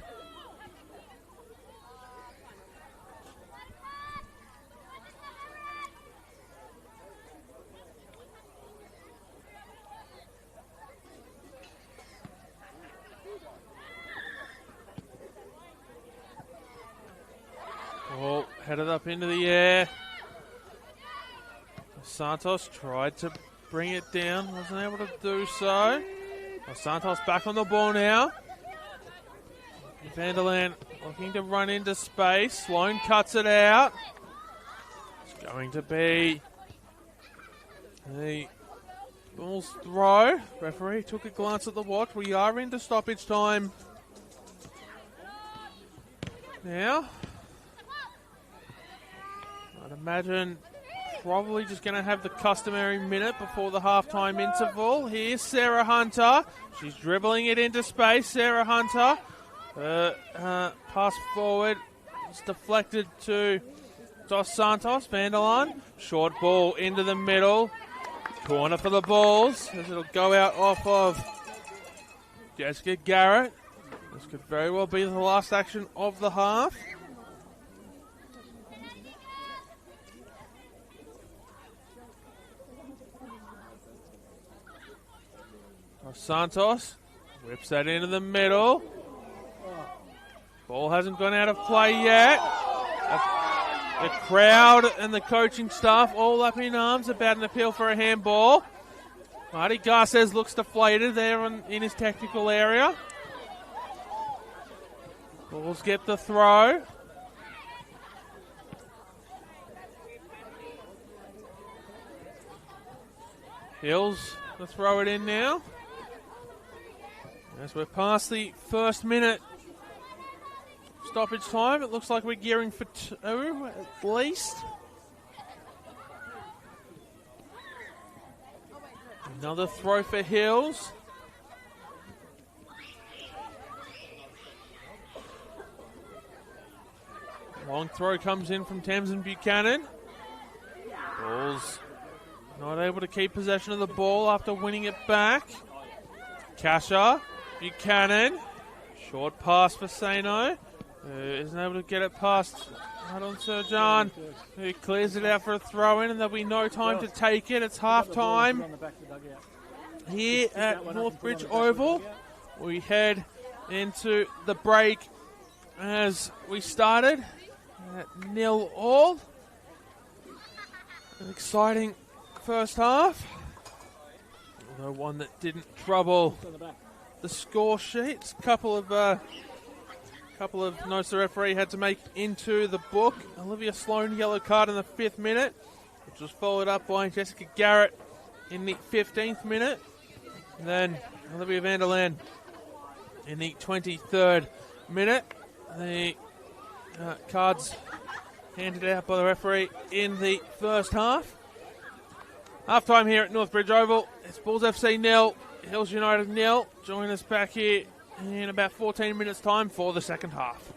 Ball headed up into the air. Santos tried to bring it down, wasn't able to do so. Santos back on the ball now. Vanderland looking to run into space. Sloan cuts it out. It's going to be the Bulls throw. Referee took a glance at the watch. We are into stoppage time now. I'd imagine probably just going to have the customary minute before the halftime interval. Here's Sarah Hunter. She's dribbling it into space. Sarah Hunter. Pass forward. It's deflected to Dos Santos. Vanderlaan. Short ball into the middle. Corner for the Bulls. As it'll go out off of Jessica Garrett. This could very well be the last action of the half. Santos whips that into the middle. Ball hasn't gone out of play yet. The crowd and the coaching staff all up in arms about an appeal for a handball. Marty Garces looks deflated there in his technical area. Bulls get the throw. Hills to throw it in now. As we're past the first minute stoppage time, it looks like we're gearing for two at least. Another throw for Hills. Long throw comes in from Tamsin Buchanan. Bulls not able to keep possession of the ball after winning it back. Kasha, Buchanan, short pass for Sano, who isn't able to get it past Adon Serjan, who clears it out for a throw-in, and there'll be no time to take it. It's half-time here at Northbridge Oval. We head into the break as we started at 0-0. An exciting first half, although one that didn't trouble the score sheets. Couple of notes the referee had to make into the book. Olivia Sloan, yellow card in the 5th minute, which was followed up by Jessica Garrett in the 15th minute. And then Olivia Vanderland in the 23rd minute. The cards handed out by the referee in the first half. Half-time here at Northbridge Oval. It's Bulls FC 0, Hills United 0. Join us back here in about 14 minutes' time for the second half.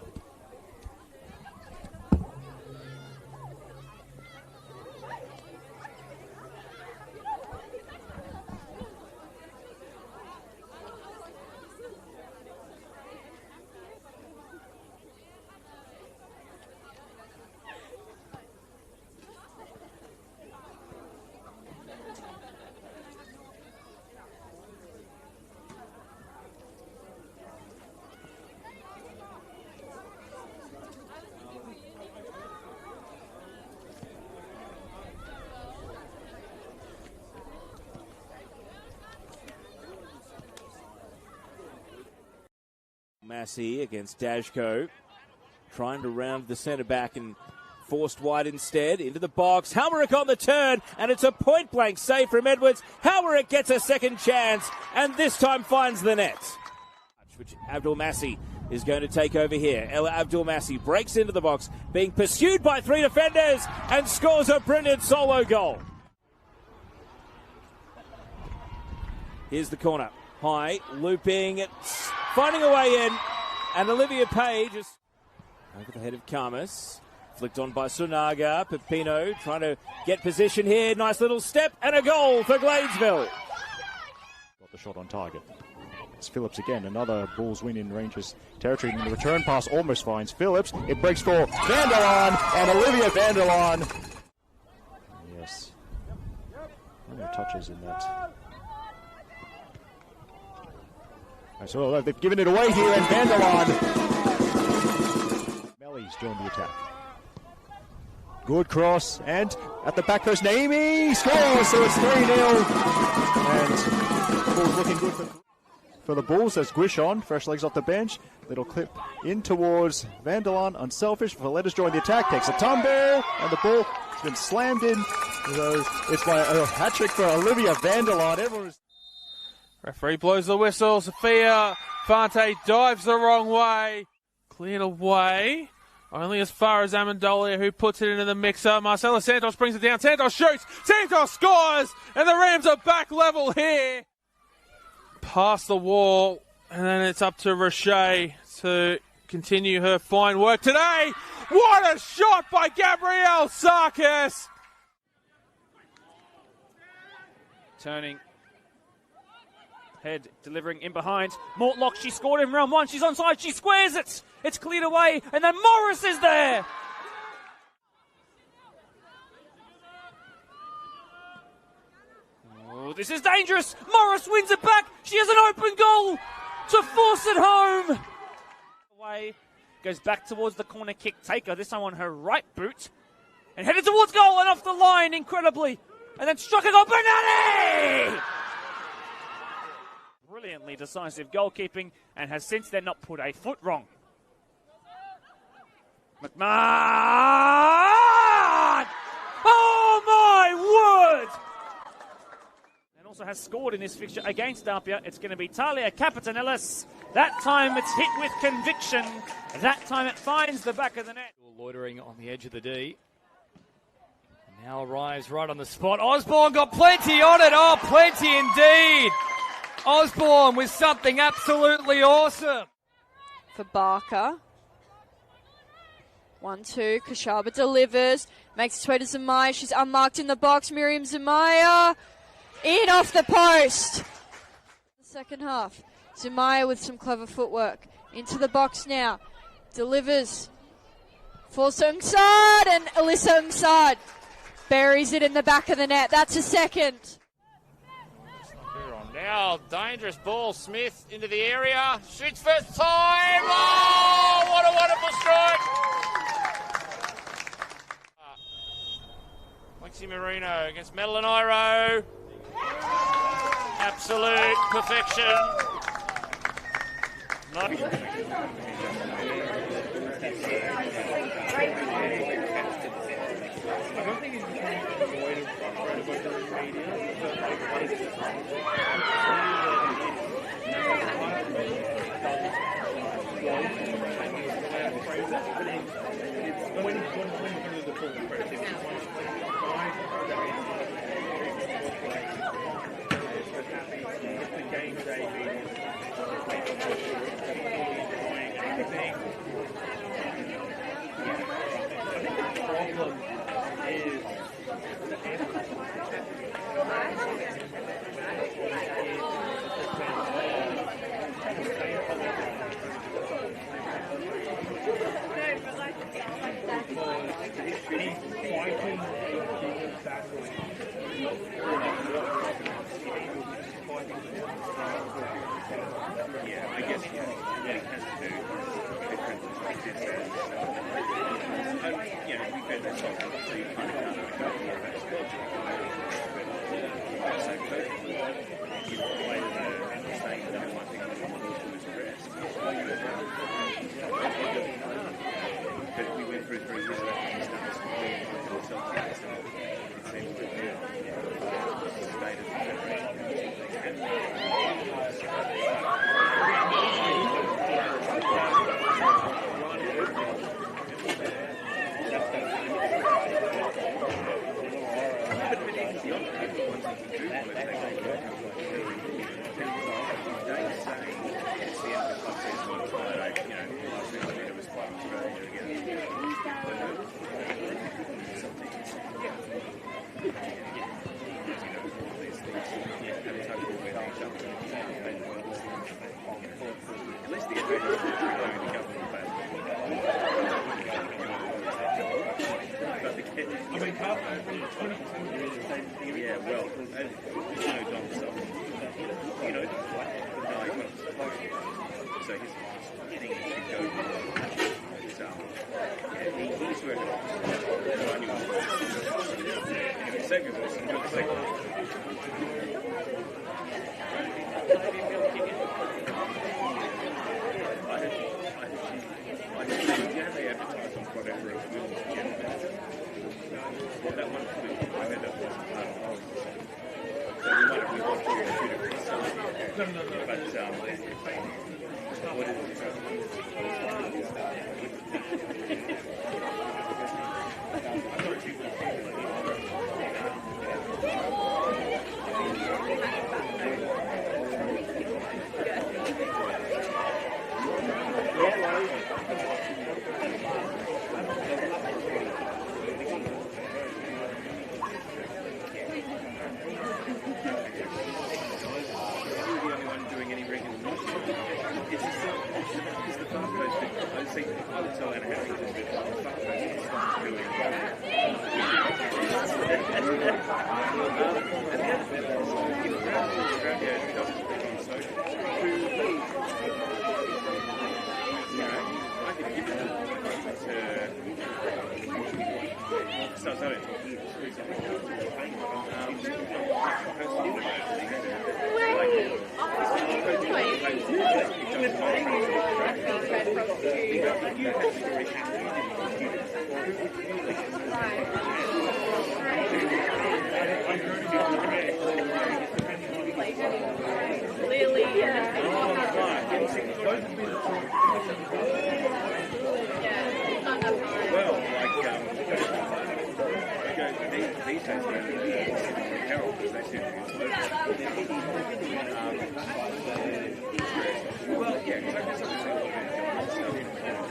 Massey against Dashko, trying to round the centre back and forced wide instead into the box. Halmerick on the turn, and it's a point blank save from Edwards. Halmerick gets a second chance, and this time finds the net, which Abdul Massey is going to take over here. Ella Abdul Massey breaks into the box, being pursued by 3 defenders, and scores a brilliant solo goal. Here's the corner. High, looping, it's finding a way in, and Olivia Page is over the head of Karmas. Flicked on by Sunaga. Pepino trying to get position here. Nice little step, and a goal for Gladesville. Got the shot on target. It's Phillips again, another Bulls win in Rangers territory. And the return pass almost finds Phillips. It breaks for Vanderlaan, and Olivia Vanderlaan. Yes. No touches in that. So they've given it away here, and Vanderlaan. Melly's joined the attack. Good cross, and at the back post, Naomi scores, so it's 3-0. And Bulls looking good for the Bulls as Guish on, fresh legs off the bench. Little clip in towards Vanderlaan, unselfish. Valletta's joined the attack, takes a tumble, and the ball has been slammed in. So it's by a hat trick for Olivia Vanderlaan. Everyone's Referee blows the whistle. Sophia Fante dives the wrong way. Cleared away. Only as far as Amendolia, who puts it into the mixer. Marcela Santos brings it down. Santos shoots. Santos scores. And the Rams are back level here. Past the wall. And then it's up to Roche to continue her fine work today. What a shot by Gabrielle Sarkis. Turning. Head delivering in behind. Mortlock, she scored in round 1. She's onside. She squares it. It's cleared away. And then Morris is there. Oh, this is dangerous. Morris wins it back. She has an open goal to force it home. Away. Goes back towards the corner kick taker. This time on her right boot. And headed towards goal and off the line incredibly. And then struck a goal. Bernani! Brilliantly decisive goalkeeping, and has since then not put a foot wrong. McMahon! Oh my word! And also has scored in this fixture against Apia. It's going to be Talia Capitanellis. That time it's hit with conviction. That time it finds the back of the net. Loitering on the edge of the D. And now arrives right on the spot. Osborne got plenty on it. Oh, plenty indeed. Osborne with something absolutely awesome. For Barker. 1-2. Kashaba delivers. Makes its way to Zamaya. She's unmarked in the box. Miriam Zamaya. In off the post. The second half. Zamaya with some clever footwork. Into the box now. Delivers. For Sungsad. And Alyssa Sungsad buries it in the back of the net. That's a second. Now, dangerous ball. Smith into the area. Shoots first time. Oh, what a wonderful strike. Lexi Marino against Madeline Iro. Absolute perfection.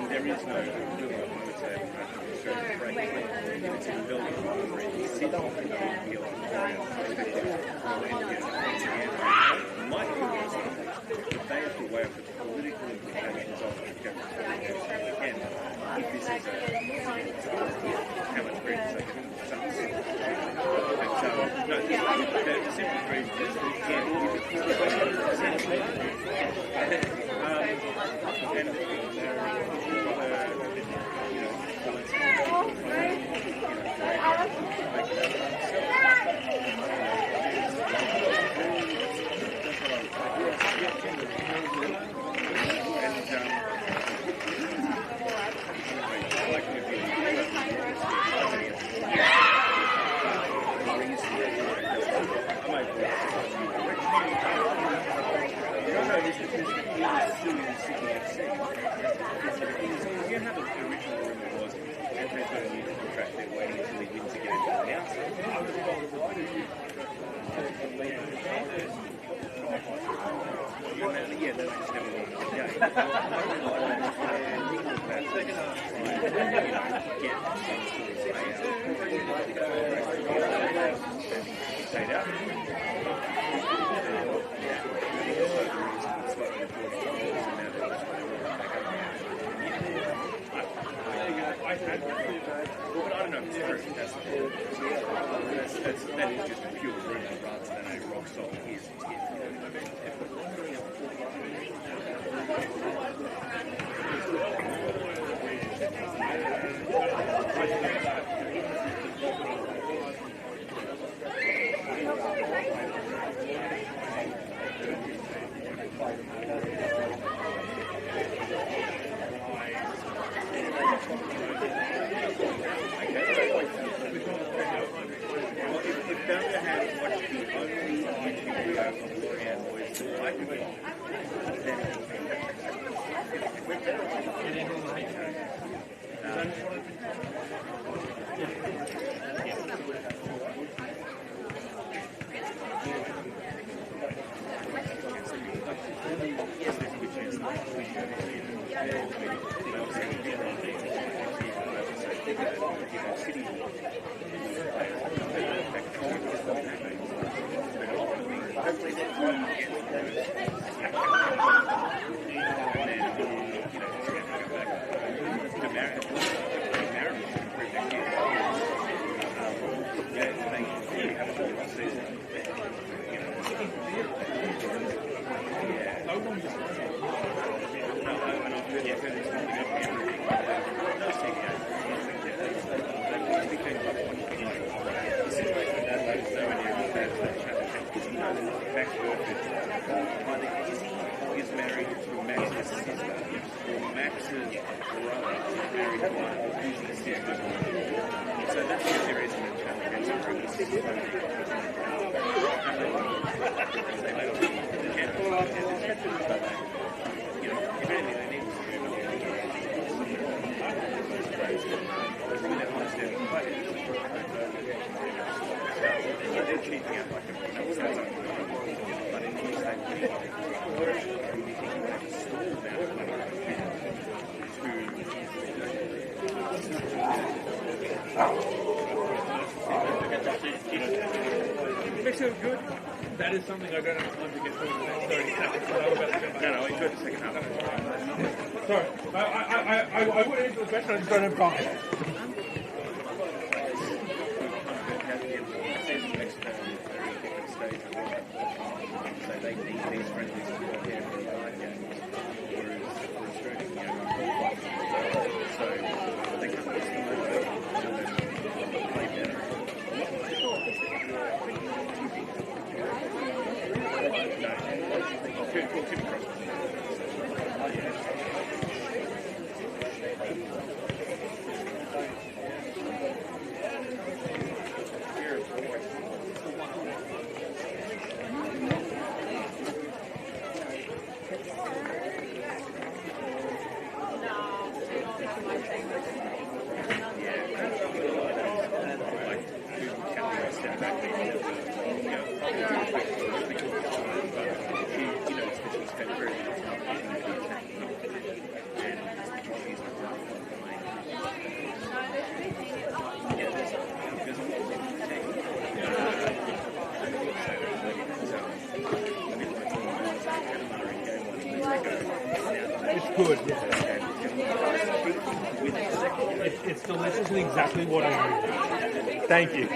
There is no That is something I don't have time to get through in the next 30 seconds. So I'm about to go back. No, enjoy the second half. Sorry, I would answer the question, I just don't have time. good. It's delicious and exactly what I need. Thank you.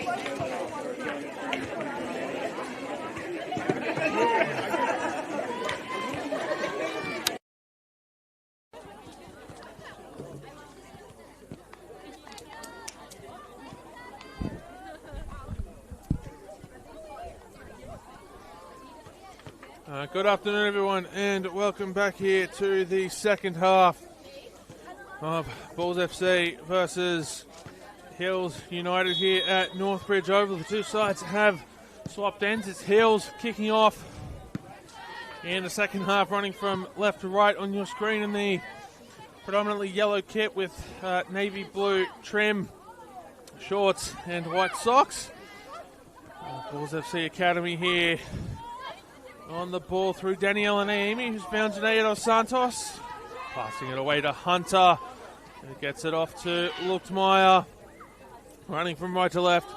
Good afternoon, everyone, and welcome back here to the second half of Bulls FC versus Hills United here at Northbridge Oval. The two sides have swapped ends. It's Hills kicking off in the second half, running from left to right on your screen in the predominantly yellow kit with navy blue trim, shorts and white socks. Bulls FC Academy here on the ball through Danielle and Amy, who's found Janaea dos Santos. Passing it away to Hunter, who gets it off to Luchtmeyer. Running from right to left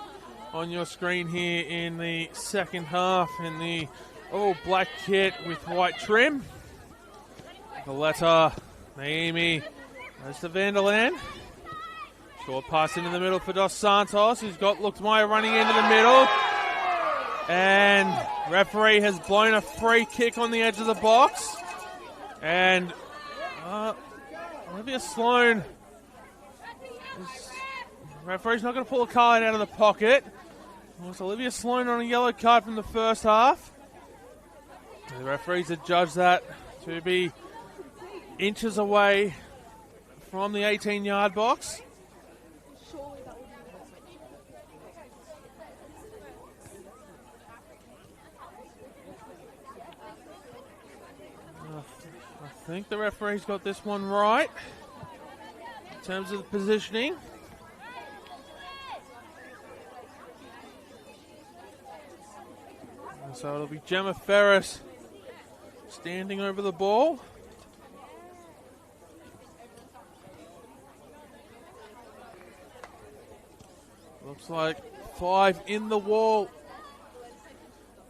on your screen here in the second half in the all-black kit with white trim. Valletta, Naomi, goes to Vanderland. Short pass into the middle for Dos Santos, who's got Luchtmeyer running into the middle. And referee has blown a free kick on the edge of the box. And Olivia Sloan, referee's not going to pull a card out of the pocket. It was Olivia Sloan on a yellow card from the first half. The referees had judged that to be inches away from the 18-yard box. I think the referee's got this one right in terms of the positioning. And so it'll be Gemma Ferris standing over the ball. Looks like 5 in the wall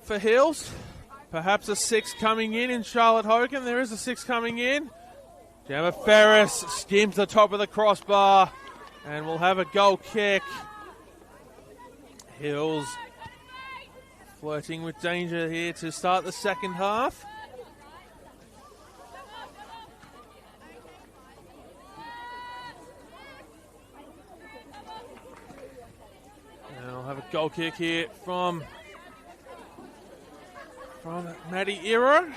for Hills. Perhaps a 6 coming in Charlotte Hogan. There is a 6 coming in. Gemma Ferris skims the top of the crossbar and will have a goal kick. Hills flirting with danger here to start the second half. And I'll have a goal kick here from Maddie Iro.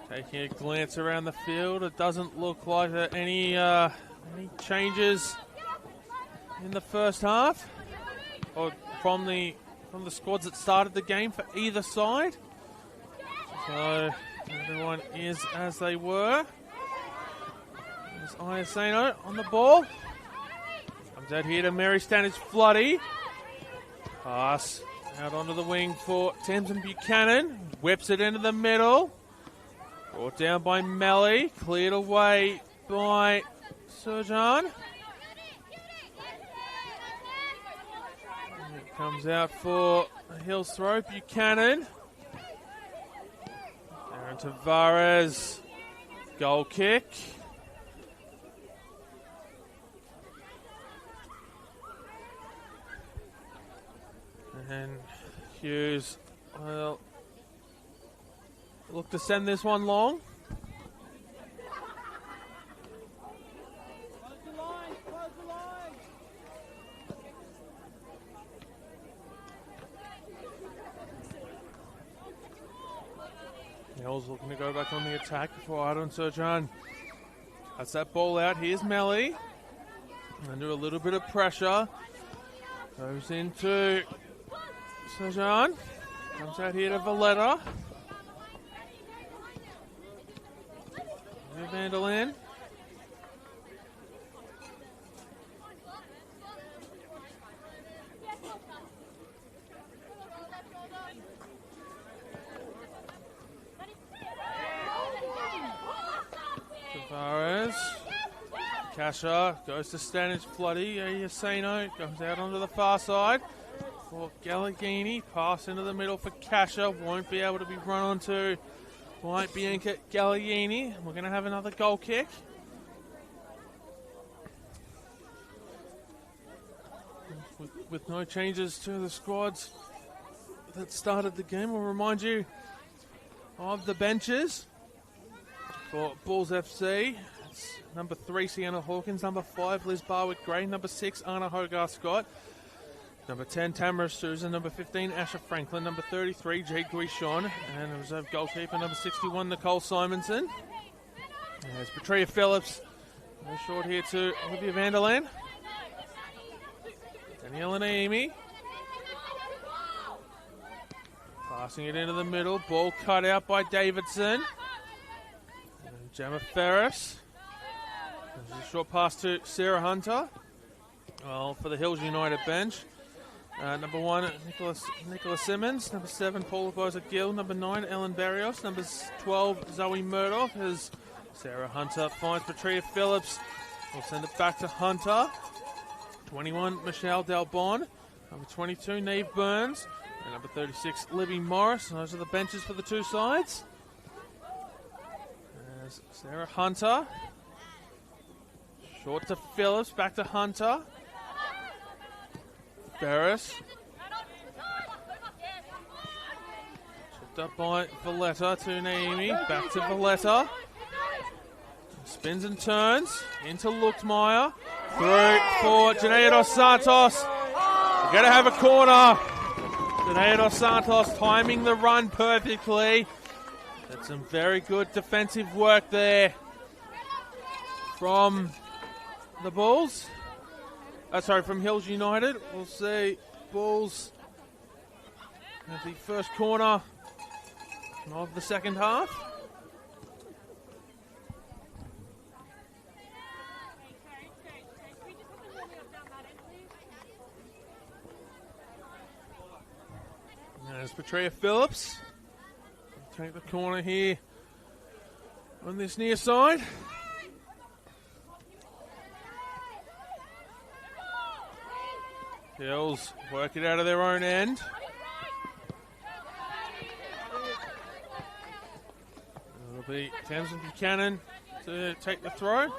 Taking a glance around the field, it doesn't look like any changes in the first half, or from the squads that started the game for either side. So everyone is as they were. There's Iaceno on the ball. Comes out here to Mary Stanage Floody. Pass out onto the wing for Tamsin Buchanan. Whips it into the middle. Brought down by Melly. Cleared away by Surjan. It comes out for a Hills throw. Buchanan. Aaron Tavares. Goal kick. And Hughes will look to send this one long. Hills looking to go back on the attack before Ardon Surjan cuts that ball out. Here's Melly. Under a little bit of pressure. Goes into Surjan. Comes out here to Valletta. Vanderland. Tavares. Kasha goes to Stanage Floody. Iaceno goes out onto the far side for Galligini. Pass into the middle for Kasha. Won't be able to be run onto by Bianca Galliini. We're going to have another goal kick. With no changes to the squads that started the game, we'll remind you of the benches for Bulls FC. It's number 3, Sienna Hawkins. Number 5, Liz Barwick-Gray. Number 6, Anna Hogarth-Scott. Number 10, Tamara Souza. Number 15, Asha Franklin. Number 33, Jade Guichon. And a reserve goalkeeper, number 61, Nicole Simonson. There's Petria Phillips. No short here to Olivia Vanderland. Daniela Naimi. Passing it into the middle. Ball cut out by Davidson. And Gemma Ferris. There's a short pass to Sarah Hunter. Well, for the Hills United bench. Number 1, Nicola Simmons. Number 7, Paula Boza-Gill. Number 9, Ellen Barrios. Number 12, Zoe Murdoch. As Sarah Hunter finds Petria Phillips. We'll send it back to Hunter. 21, Michelle Dalbon. Number 22, Neve Burns. And number 36, Libby Morris. And those are the benches for the two sides. There's Sarah Hunter. Short to Phillips, back to Hunter. Ferris. Chipped up by Valletta to Naomi. Back to Valletta. Spins and turns into Luchtmeyer. Through for Janaea dos Santos. We're going to have a corner. Janaea dos Santos timing the run perfectly. That's some very good defensive work there from the Bulls. From Hills United. We'll see Bulls at the first corner of the second half. There's Petria Phillips. Take the corner here on this near side. Hills work it out of their own end. It'll be Tamsin Buchanan to take the throw.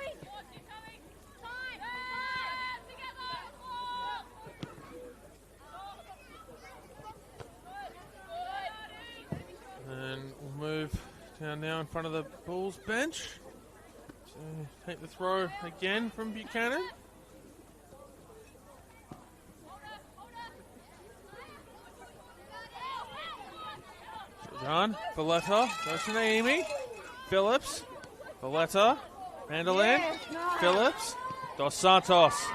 And we'll move down now in front of the Bulls bench to take the throw again from Buchanan. John, Valletta, goes to Naomi. Phillips, Valletta, Vanderland, Phillips, Dos Santos.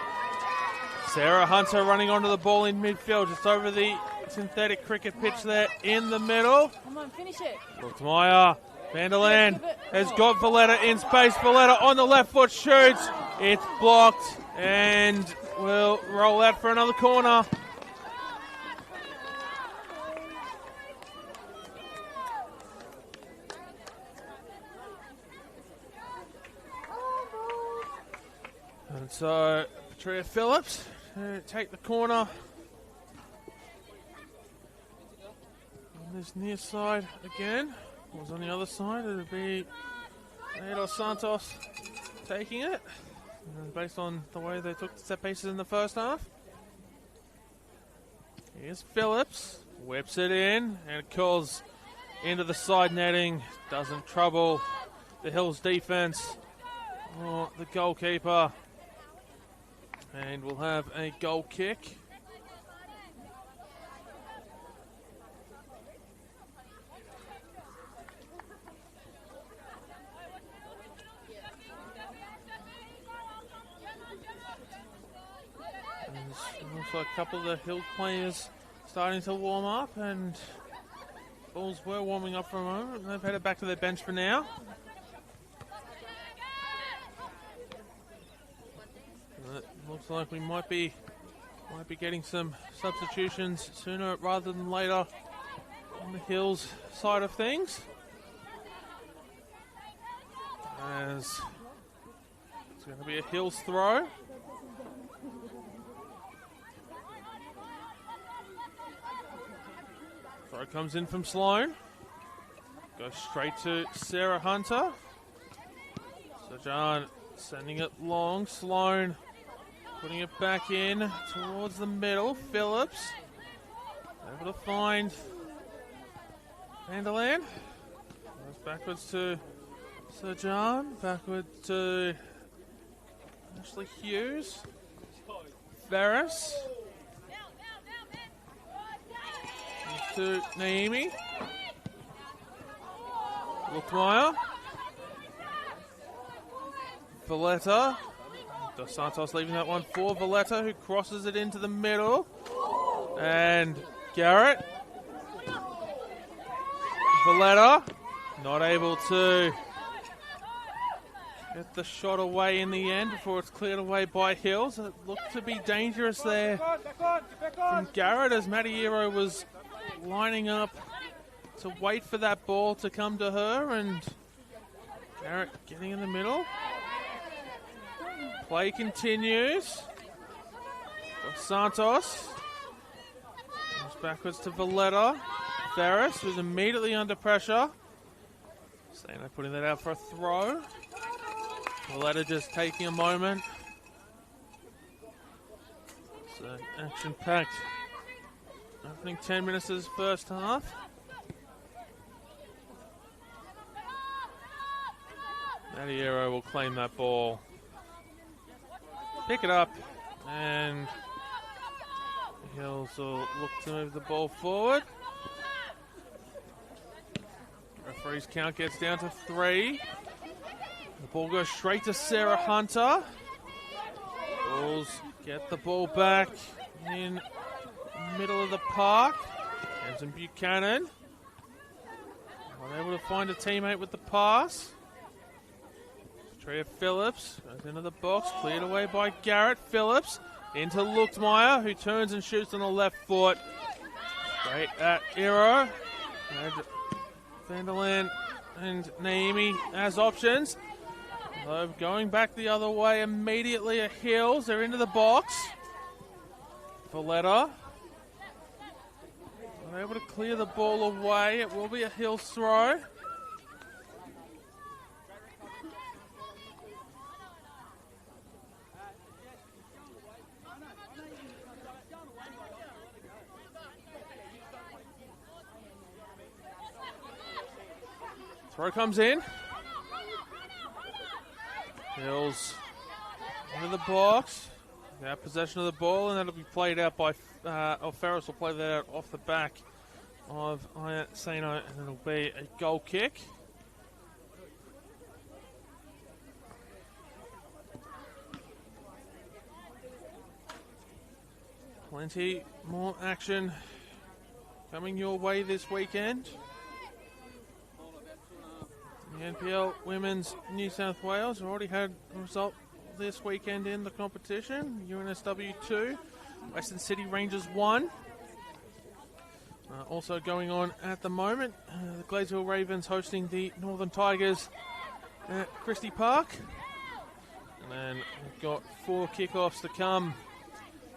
Sarah Hunter running onto the ball in midfield, just over the synthetic cricket pitch there in the middle. Come on, finish it. Luchtmeyer, Vanderland has got Valletta in space. Valletta on the left foot shoots. It's blocked and will roll out for another corner. And so, Petria Phillips take the corner on this near side again. Was on the other side, it'll be Dos Santos taking it. And based on the way they took the set pieces in the first half. Here's Phillips, whips it in, and it curls into the side netting. Doesn't trouble the Hills defense or the goalkeeper. And we'll have a goal kick. And also a couple of the Hill players starting to warm up, and Bulls were warming up for a moment. They've headed back to their bench for now. It looks like we might be getting some substitutions sooner rather than later on the Hills side of things. As it's going to be a Hills throw. Throw comes in from Sloan. Goes straight to Sarah Hunter. Sajan sending it long. Sloan putting it back in towards the middle. Phillips able to find Vanderland. Goes backwards to Sajan. Backwards to Ashley Hughes. Ferris. To Naomi. Lukmire. Valletta. Dos Santos leaving that one for Valletta, who crosses it into the middle. And Garrett. Valletta not able to get the shot away in the end before it's cleared away by Hills. It looked to be dangerous there from Garrett as Madiero was lining up to wait for that ball to come to her, and Garrett getting in the middle. Play continues. Dos Santos goes backwards to Valletta. Ferris was immediately under pressure. Stano putting that out for a throw. Valletta just taking a moment. So action-packed opening 10 minutes of this first half. Madiero will claim that ball. Pick it up, and Hills will look to move the ball forward. Referee's count gets down to 3. The ball goes straight to Sarah Hunter. Bulls get the ball back in the middle of the park. Anson Buchanan unable to find a teammate with the pass. Tria Phillips goes into the box, cleared away by Garrett. Phillips into Luchtmeyer, who turns and shoots on the left foot. Straight at Iro. And Vanderland and Naomi as options. Though going back the other way immediately at Hills. They're into the box. Valletta unable to clear the ball away. It will be a Hills throw. Throw comes in. Hills into the box. Now possession of the ball, and that'll be played out by Ferris will play that out off the back of Sano, and it'll be a goal kick. Plenty more action coming your way this weekend. The NPL Women's New South Wales already had a result this weekend in the competition. NSW 2, Western City Rangers 1. Also going on at the moment, the Gladesville Ravens hosting the Northern Tigers at Christie Park. And then we've got 4 kickoffs to come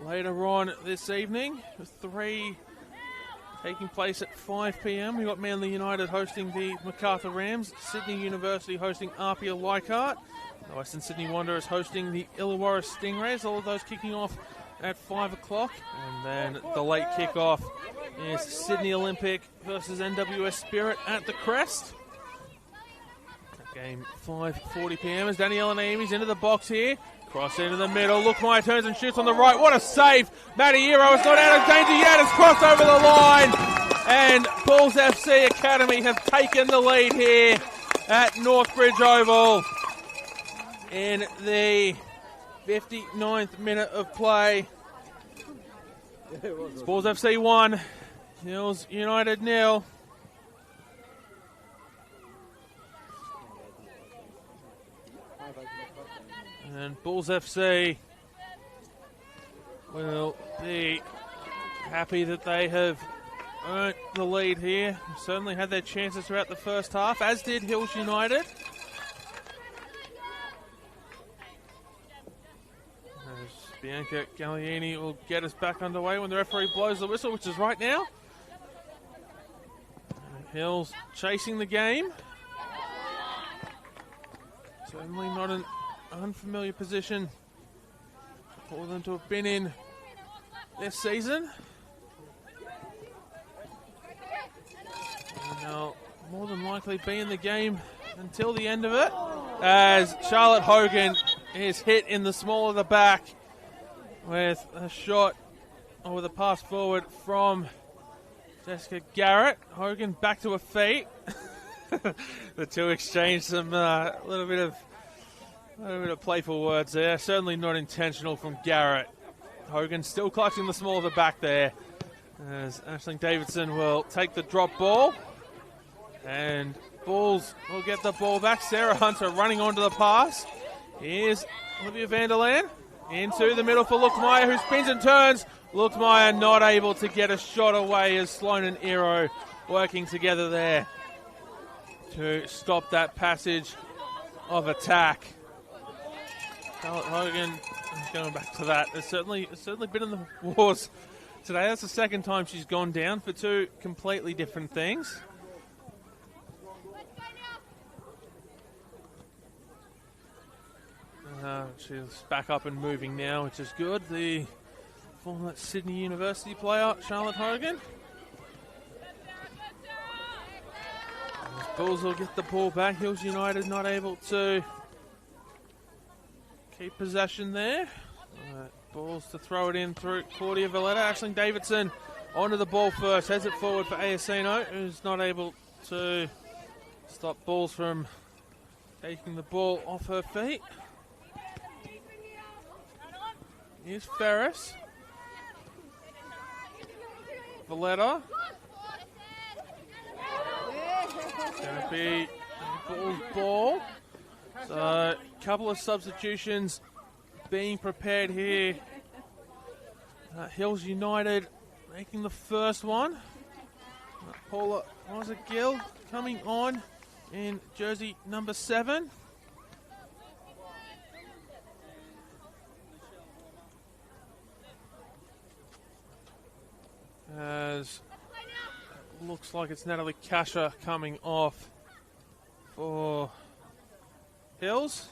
later on this evening, with 3 taking place at 5 p.m. We've got Manly United hosting the Macarthur Rams, Sydney University hosting Apia Leichhardt, the Western Sydney Wanderers hosting the Illawarra Stingrays, all of those kicking off at 5 o'clock. And then the late kickoff is Sydney Olympic versus NWS Spirit at the Crest. That game 5:40 p.m. as Daniela Naimi's into the box here. Cross into the middle. Lookmeyer turns and shoots on the right. What a save. Madiero is not out of danger yet. It's crossed over the line. And Bulls FC Academy have taken the lead here at Northbridge Oval in the 59th minute of play. Bulls FC 1, Hills United 0. And Bulls FC will be happy that they have earned the lead here. Certainly had their chances throughout the first half, as did Hills United. As Bianca Gallieni will get us back underway when the referee blows the whistle, which is right now. Hills chasing the game. Certainly not an unfamiliar position for them to have been in this season. And they'll more than likely be in the game until the end of it, as Charlotte Hogan is hit in the small of the back with a shot or with a pass forward from Jessica Garrett. Hogan back to her feet. The two exchange some little bit of playful words there. Certainly not intentional from Garrett. Hogan still clutching the small of the back there, as Aisling Davidson will take the drop ball, and Bulls will get the ball back. Sarah Hunter running onto the pass. Here's Olivia Vanderland into the middle for Luckmeyer, who spins and turns. Luckmeyer not able to get a shot away, as Sloan and Ero working together there to stop that passage of attack. Charlotte Hogan, going back to that, has certainly been in the wars today. That's the second time she's gone down for two completely different things. She's back up and moving now, which is good. The former Sydney University player, Charlotte Hogan. Bulls will get the ball back. Hills United not able to keep possession there. Bulls to throw it in through Claudia Valletta. Aisling Davidson onto the ball first. Heads it forward for Ayacino, who's not able to stop Bulls from taking the ball off her feet. Here's Ferris. Valletta. Going to be Bulls ball. So a couple of substitutions being prepared here. Hills United making the first one. Paula Gill coming on in jersey number 7. As looks like it's Natalie Kasha coming off for Hills.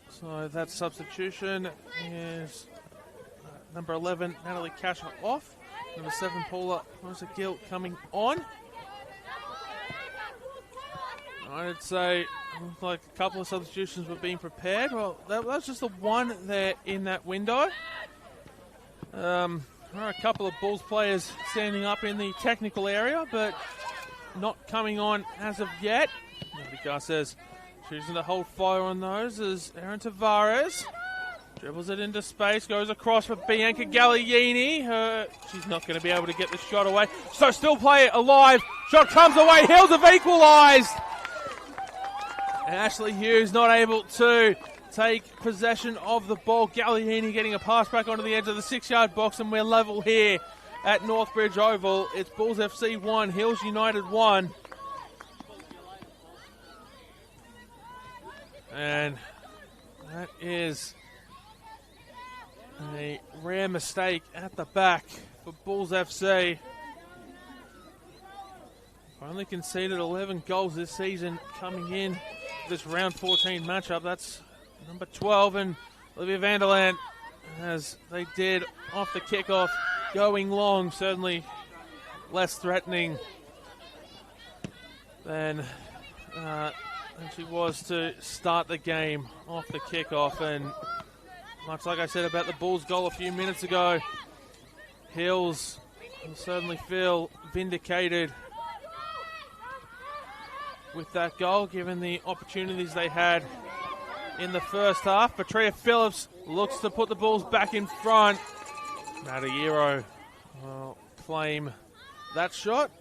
So that substitution is number 11, Natalie Kasha off. Number 7, Paula Gill coming on. I'd say like a couple of substitutions were being prepared. Well, that was just the one there in that window. There are a couple of Bulls players standing up in the technical area, but not coming on as of yet. Nobody says choosing to hold fire on those as Erin Tavares dribbles it into space, goes across for Bianca Galliini. She's not going to be able to get the shot away, so still play it alive. Shot comes away. Hills have equalised. And Ashley Hughes not able to take possession of the ball. Galliini getting a pass back onto the edge of the 6-yard box, and we're level here at Northbridge Oval. It's Bulls FC 1, Hills United 1. And that is a rare mistake at the back for Bulls FC. Only conceded 11 goals this season coming in this round 14 matchup. That's number 12 and Olivia Vanderland, as they did off the kickoff, going long, certainly less threatening than she was to start the game off the kickoff. And much like I said about the Bulls goal a few minutes ago, Hills will certainly feel vindicated with that goal, given the opportunities they had in the first half. Petria Phillips looks to put the Bulls back in front. Madayiro will claim that shot.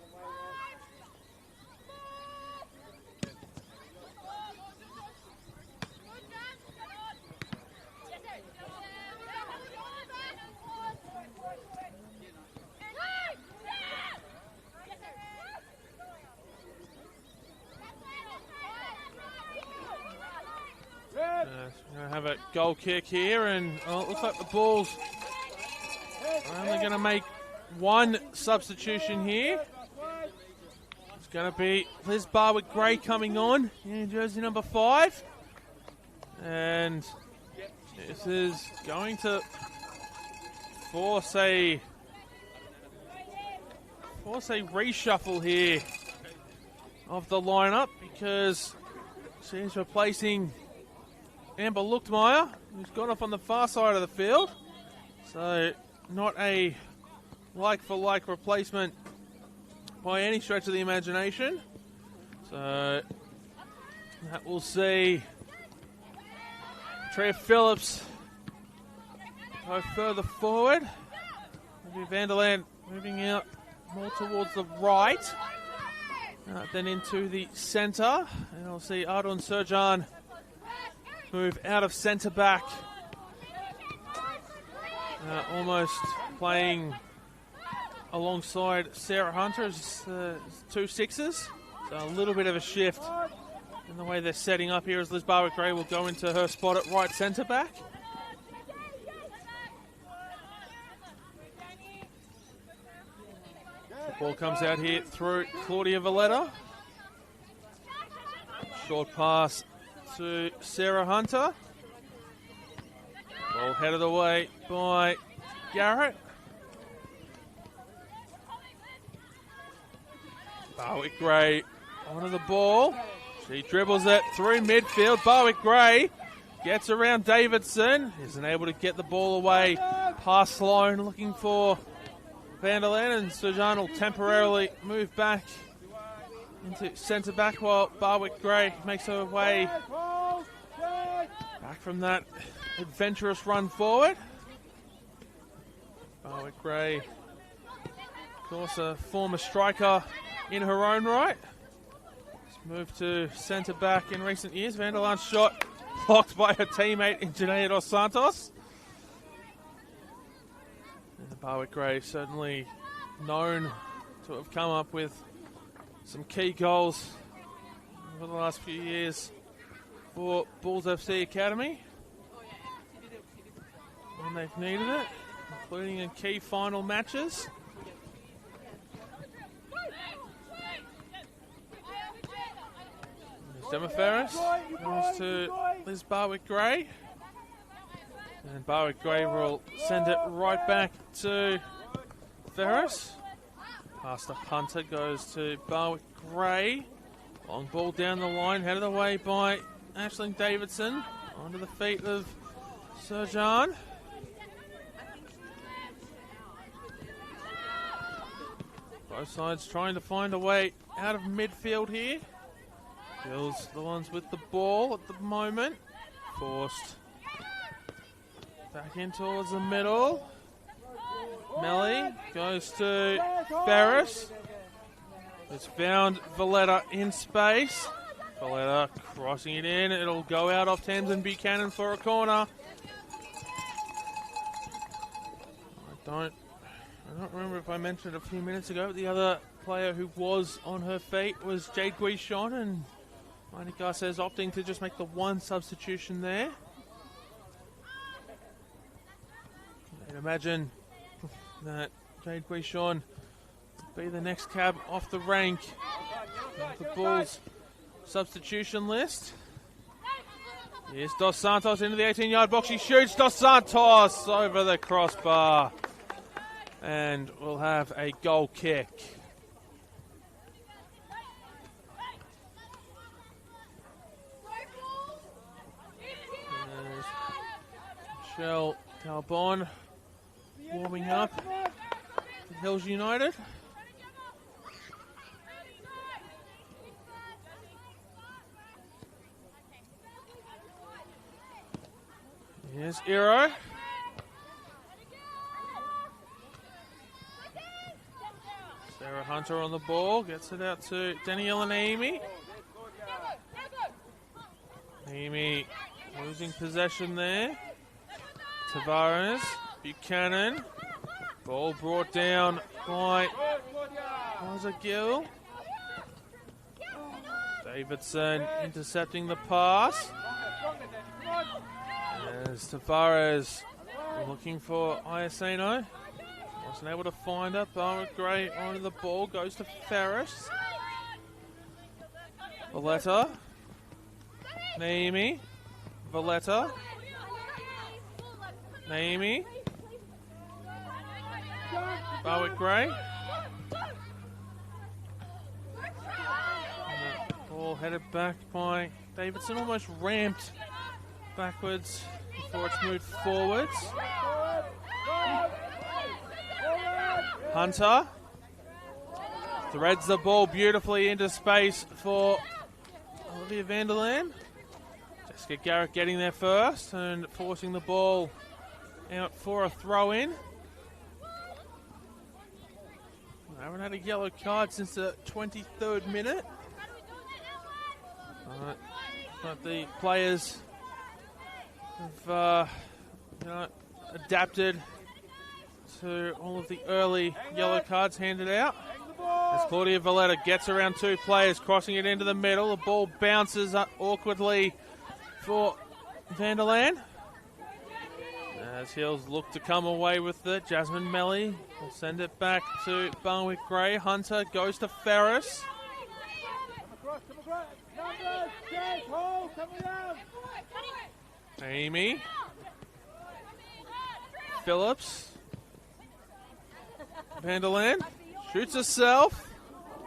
We're going to have a goal kick here, and it looks like the Bulls are only going to make one substitution here. It's going to be Liz Barwick-Gray coming on in jersey number 5. And this is going to force a reshuffle here of the lineup, because she's replacing Amber Luchtmeyer, who's gone off on the far side of the field. So not a like-for-like replacement by any stretch of the imagination. So that will see Trev Phillips go further forward. Maybe Vanderland moving out more towards the right. Then into the centre. And I'll see Ardon Surjan move out of centre back. Almost playing alongside Sarah Hunter as 2 sixes. So a little bit of a shift in the way they're setting up here, as Liz Barwick-Gray will go into her spot at right centre back. The ball comes out here through Claudia Valletta. Short pass to Sarah Hunter. Ball headed away by Garrett. Barwick-Gray onto the ball. She dribbles it through midfield. Barwick-Gray gets around Davidson. Isn't able to get the ball away. Pass Sloan looking for Vanderland, and Surjan will temporarily move back into centre back while Barwick-Gray makes her way back from that adventurous run forward. Barwick-Gray, of course, a former striker in her own right. She's moved to centre back in recent years. Vanderland's shot blocked by her teammate in Janaea Dos Santos. And Barwick-Gray certainly known to have come up with some key goals over the last few years for Bulls FC Academy when they've needed it, including in key final matches. Gemma Ferris goes to Liz Barwick-Gray, and Barwick-Gray will send it right back to Ferris. Pass to Hunter, goes to Barwick-Gray. Long ball down the line, headed away by Aisling Davidson. Onto the feet of Surjan. Both sides trying to find a way out of midfield here. Bill's the ones with the ball at the moment. Forced back in towards the middle. Melly goes to Ferris. It's found Valletta in space. Valletta crossing it in. It'll go out off Tamsin Buchanan for a corner. I don't remember if I mentioned it a few minutes ago, but the other player who was on her feet was Jade Guichon, and Mighty Garces opting to just make the one substitution there. You can imagine that Jade Guichon will be the next cab off the rank of the Bulls substitution list. Here's Dos Santos into the 18-yard box. She shoots. Dos Santos over the crossbar. And we'll have a goal kick. There's Michelle Talbon warming up for Hills United. Here's Iro. Sarah Hunter on the ball, gets it out to Danielle and Amy. Amy losing possession there. Tavares, Buchanan. Ball brought down by Liza Gill. Davidson intercepting the pass. As Tavares looking for Iaceno. Wasn't able to find it. Barwick Gray onto the ball. Goes to Ferris. Valletta. Naimi. Valletta. Naimi. Barwick Gray. And the ball headed back by Davidson. Almost ramped backwards before it's moved forwards. Hunter threads the ball beautifully into space for Olivia Vanderland. Jessica Garrett getting there first and forcing the ball out for a throw-in. I haven't had a yellow card since the 23rd minute. But the players have adapted to all of the early yellow cards handed out. As Claudia Valletta gets around two players, crossing it into the middle. The ball bounces up awkwardly for Vanderland. As Hills look to come away with it, Jasmine Melly will send it back to Barwick Gray. Hunter goes to Ferris. Amy. Phillips. Vanderland shoots herself.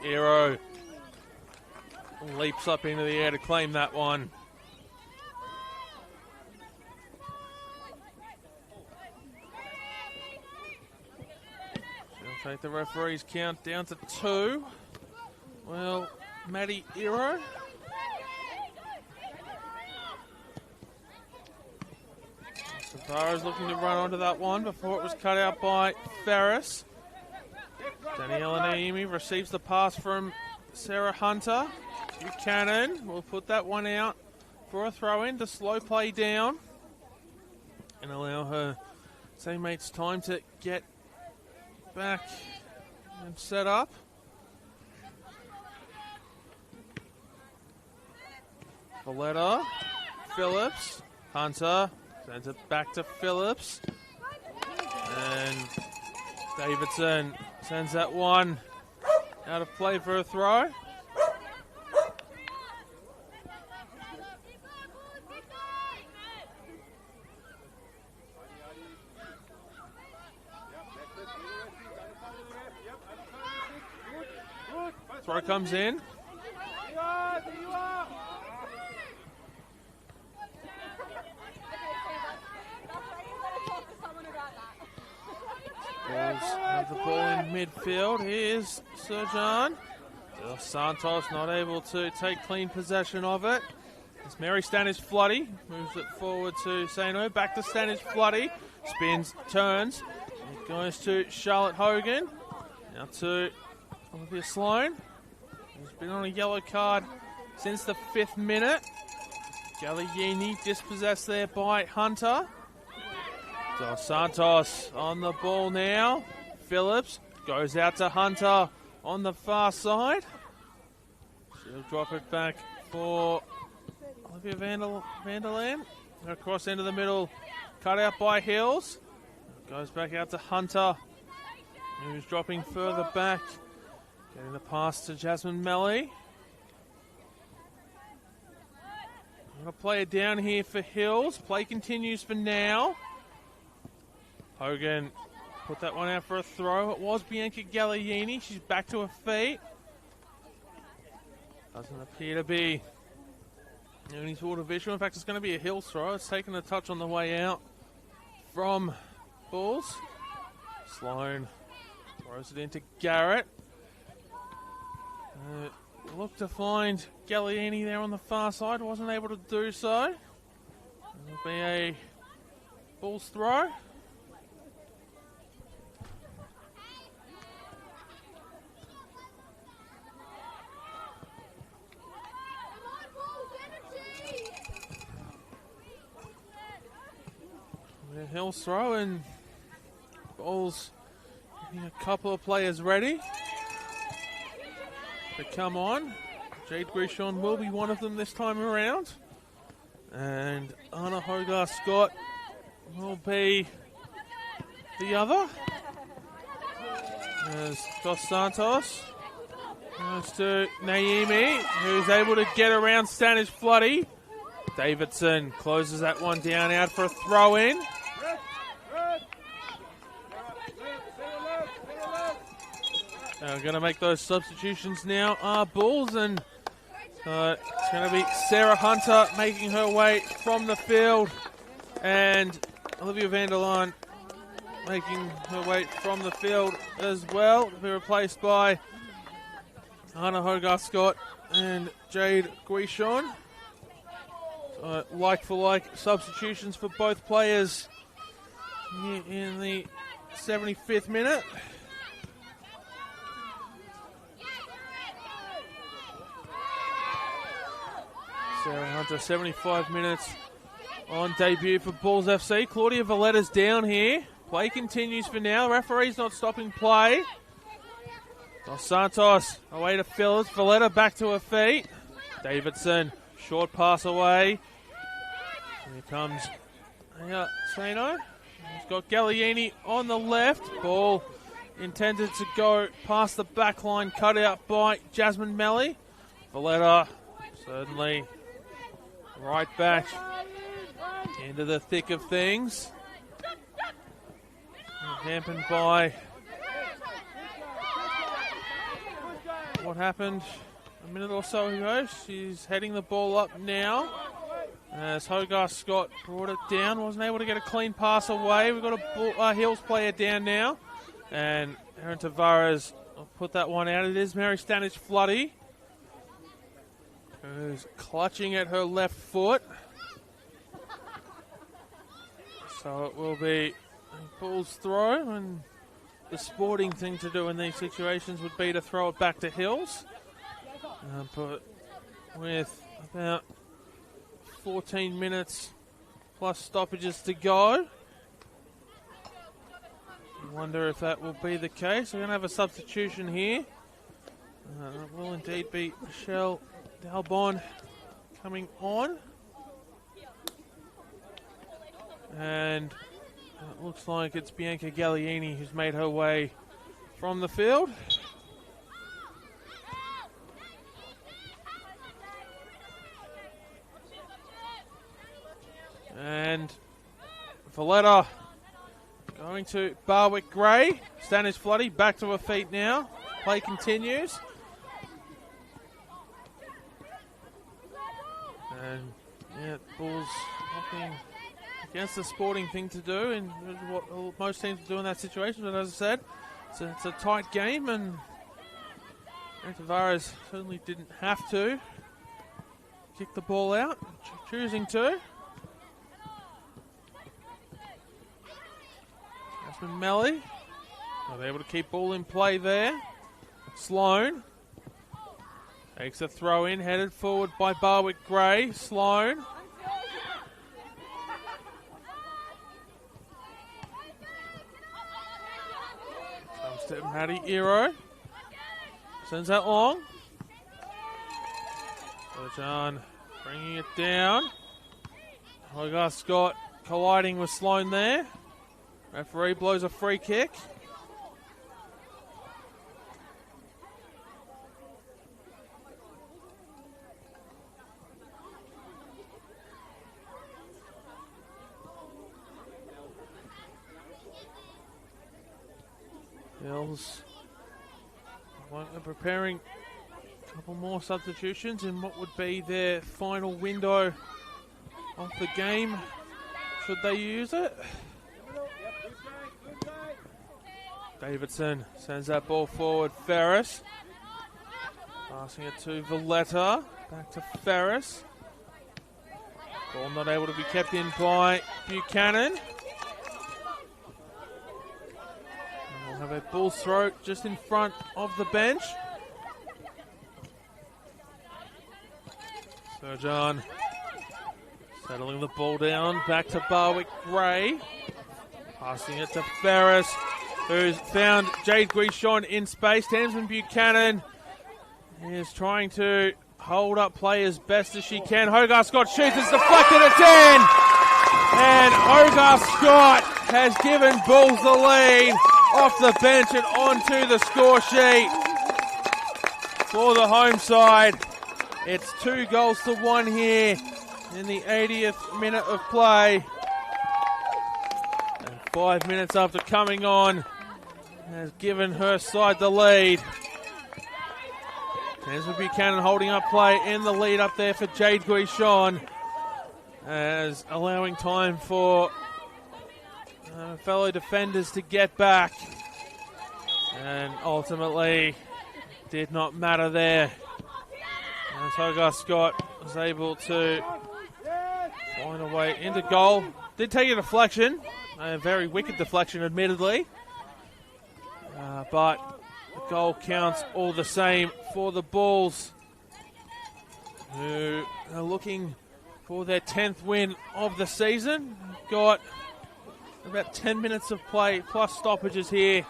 Aero leaps up into the air to claim that one. She'll take the referee's count down to 2. Well, Maddie Aero. Savara's looking to run onto that one before it was cut out by Ferris. Daniela Naimi receives the pass from Sarah Hunter. Buchanan will put that one out for a throw-in to slow play down and allow her teammates time to get back and set up. Valletta, Phillips, Hunter sends it back to Phillips, and Davidson sends that one out of play for a throw. Throw comes in. Have the ball in midfield. Here's Serjan. Dos Santos not able to take clean possession of it. It's Mary Stanish-Floody. Moves it forward to Saino. Back to Stanish-Floody. Spins, turns. It goes to Charlotte Hogan. Now to Olivia Sloan, who's been on a yellow card since the 5th minute. Galliini dispossessed there by Hunter. Dos Santos on the ball now. Phillips goes out to Hunter on the far side. She'll drop it back for Olivia Vanderland. Across into the middle, cut out by Hills. Goes back out to Hunter, who's dropping further back. Getting the pass to Jasmine Melly. Going to play it down here for Hills. Play continues for now. Hogan put that one out for a throw. It was Bianca Galliini. She's back to her feet. Doesn't appear to be any sort of issue. In fact, it's going to be a Hills throw. It's taken a touch on the way out from Bulls. Sloan throws it into Garrett. Looked to find Galliini there on the far side. Wasn't able to do so. It'll be a Bulls throw. Hills throw, and Bulls getting a couple of players ready to come on. Jade Grishon will be one of them this time around, and Anna Hogarth Scott will be the other. There's Dos Santos. Goes to Naomi, who's able to get around Stanish Floody. Davidson closes that one down, out for a throw-in. They're going to make those substitutions now, Bulls, and it's going to be Sarah Hunter making her way from the field, and Olivia Vanderlaan making her way from the field as well, to be replaced by Hannah Hogarth-Scott and Jade Guichon. Like-for-like substitutions for both players here in the 75th minute. Sarah Hunter, 75 minutes on debut for Bulls FC. Claudia Valletta's down here. Play continues for now. Referee's not stopping play. Dos Santos away to Phillips. Valletta back to her feet. Davidson, short pass away. Here comes Sano. He's got Gallieni on the left. Ball intended to go past the back line, cut out by Jasmine Melly. Valletta certainly right back into the thick of things. Hampered by what happened a minute or so ago. She's heading the ball up now. As Hogarth-Scott brought it down, wasn't able to get a clean pass away. We've got a Hills player down now. And Erin Tavares will put that one out. It is Mary Stanish Floody, who's clutching at her left foot. So it will be a Bulls throw, and the sporting thing to do in these situations would be to throw it back to Hills. But with about 14 minutes plus stoppages to go, I wonder if that will be the case. We're going to have a substitution here. It will indeed be Michelle Dalbon coming on. And it looks like it's Bianca Gallieni who's made her way from the field. And Valletta going to Barwick Gray. Stanish Floody back to her feet now. Play continues. And yeah, Bulls opting against the sporting thing to do, and what most teams do in that situation. But as I said, it's a tight game, and Tavares certainly didn't have to kick the ball out, choosing to. Jasmine Melly not able to keep ball in play there. Sloan takes a throw in, headed forward by Barwick Gray. Sloan. Comes to Maddie Ero. Sends that long. So John bringing it down. Hogarth-Scott colliding with Sloan there. Referee blows a free kick. Hills are preparing a couple more substitutions in what would be their final window of the game, should they use it. Davidson sends that ball forward. Ferris passing it to Valletta. Back to Ferris. Ball not able to be kept in by Buchanan. And we'll have a Bulls throw just in front of the bench. So John settling the ball down. Back to Barwick Gray. Passing it to Ferris, who's found Jade Guichon in space. Tamsin Buchanan is trying to hold up play as best as she can. Hogarth-Scott shoots, it's deflected, it's in! And Hogarth-Scott has given Bulls the lead off the bench and onto the score sheet for the home side. It's 2-1 here in the 80th minute of play. And 5 minutes after coming on, has given her side the lead. Desmond Buchanan holding up play in the lead up there for Jade Guichon, as allowing time for fellow defenders to get back. And ultimately, did not matter there. As Hogarth Scott was able to find a way into goal. Did take a deflection, a very wicked deflection admittedly. But the goal counts all the same for the Bulls, who are looking for their 10th win of the season. Got about 10 minutes of play plus stoppages here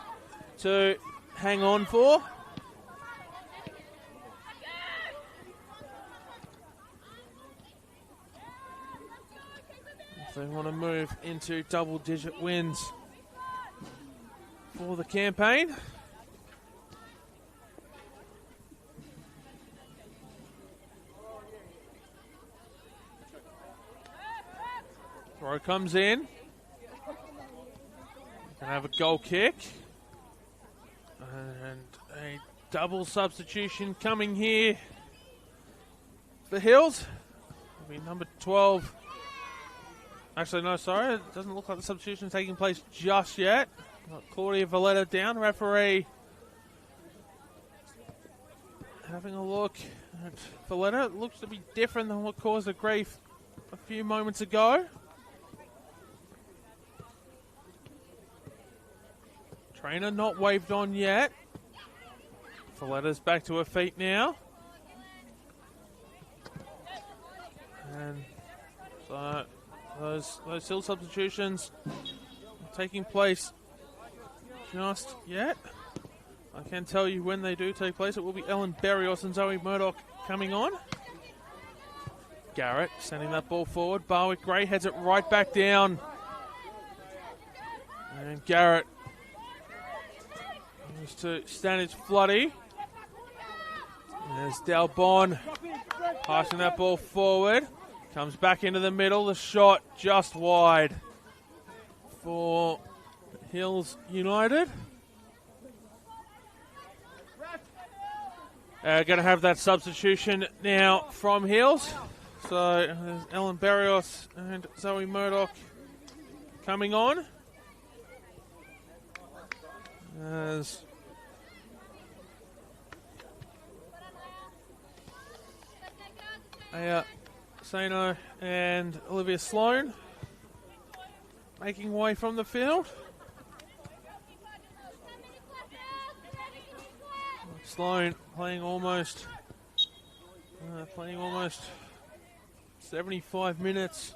to hang on for. If they want to move into double-digit wins for the campaign. Throw comes in. Gonna have a goal kick. And a double substitution coming here for Hills. It'll be number 12. Actually, no, sorry. It doesn't look like the substitution is taking place just yet. Got Claudia Valletta down. Referee having a look at Valletta. It looks to be different than what caused the grief a few moments ago. Trainer not waved on yet. Valletta's back to her feet now. And so those Hill substitutions are taking place just yet. I can tell you when they do take place. It will be Ellen Berrios and Zoe Murdoch coming on. Garrett sending that ball forward. Barwick Gray heads it right back down. And Garrett goes to Stanage Floody. There's Dalbon passing that ball forward. Comes back into the middle. The shot just wide for Hills United. Going to have that substitution now from Hills. So there's Ellen Berrios and Zoe Murdoch coming on. As Aya Sano and Olivia Sloan making way from the field. Sloan playing almost 75 minutes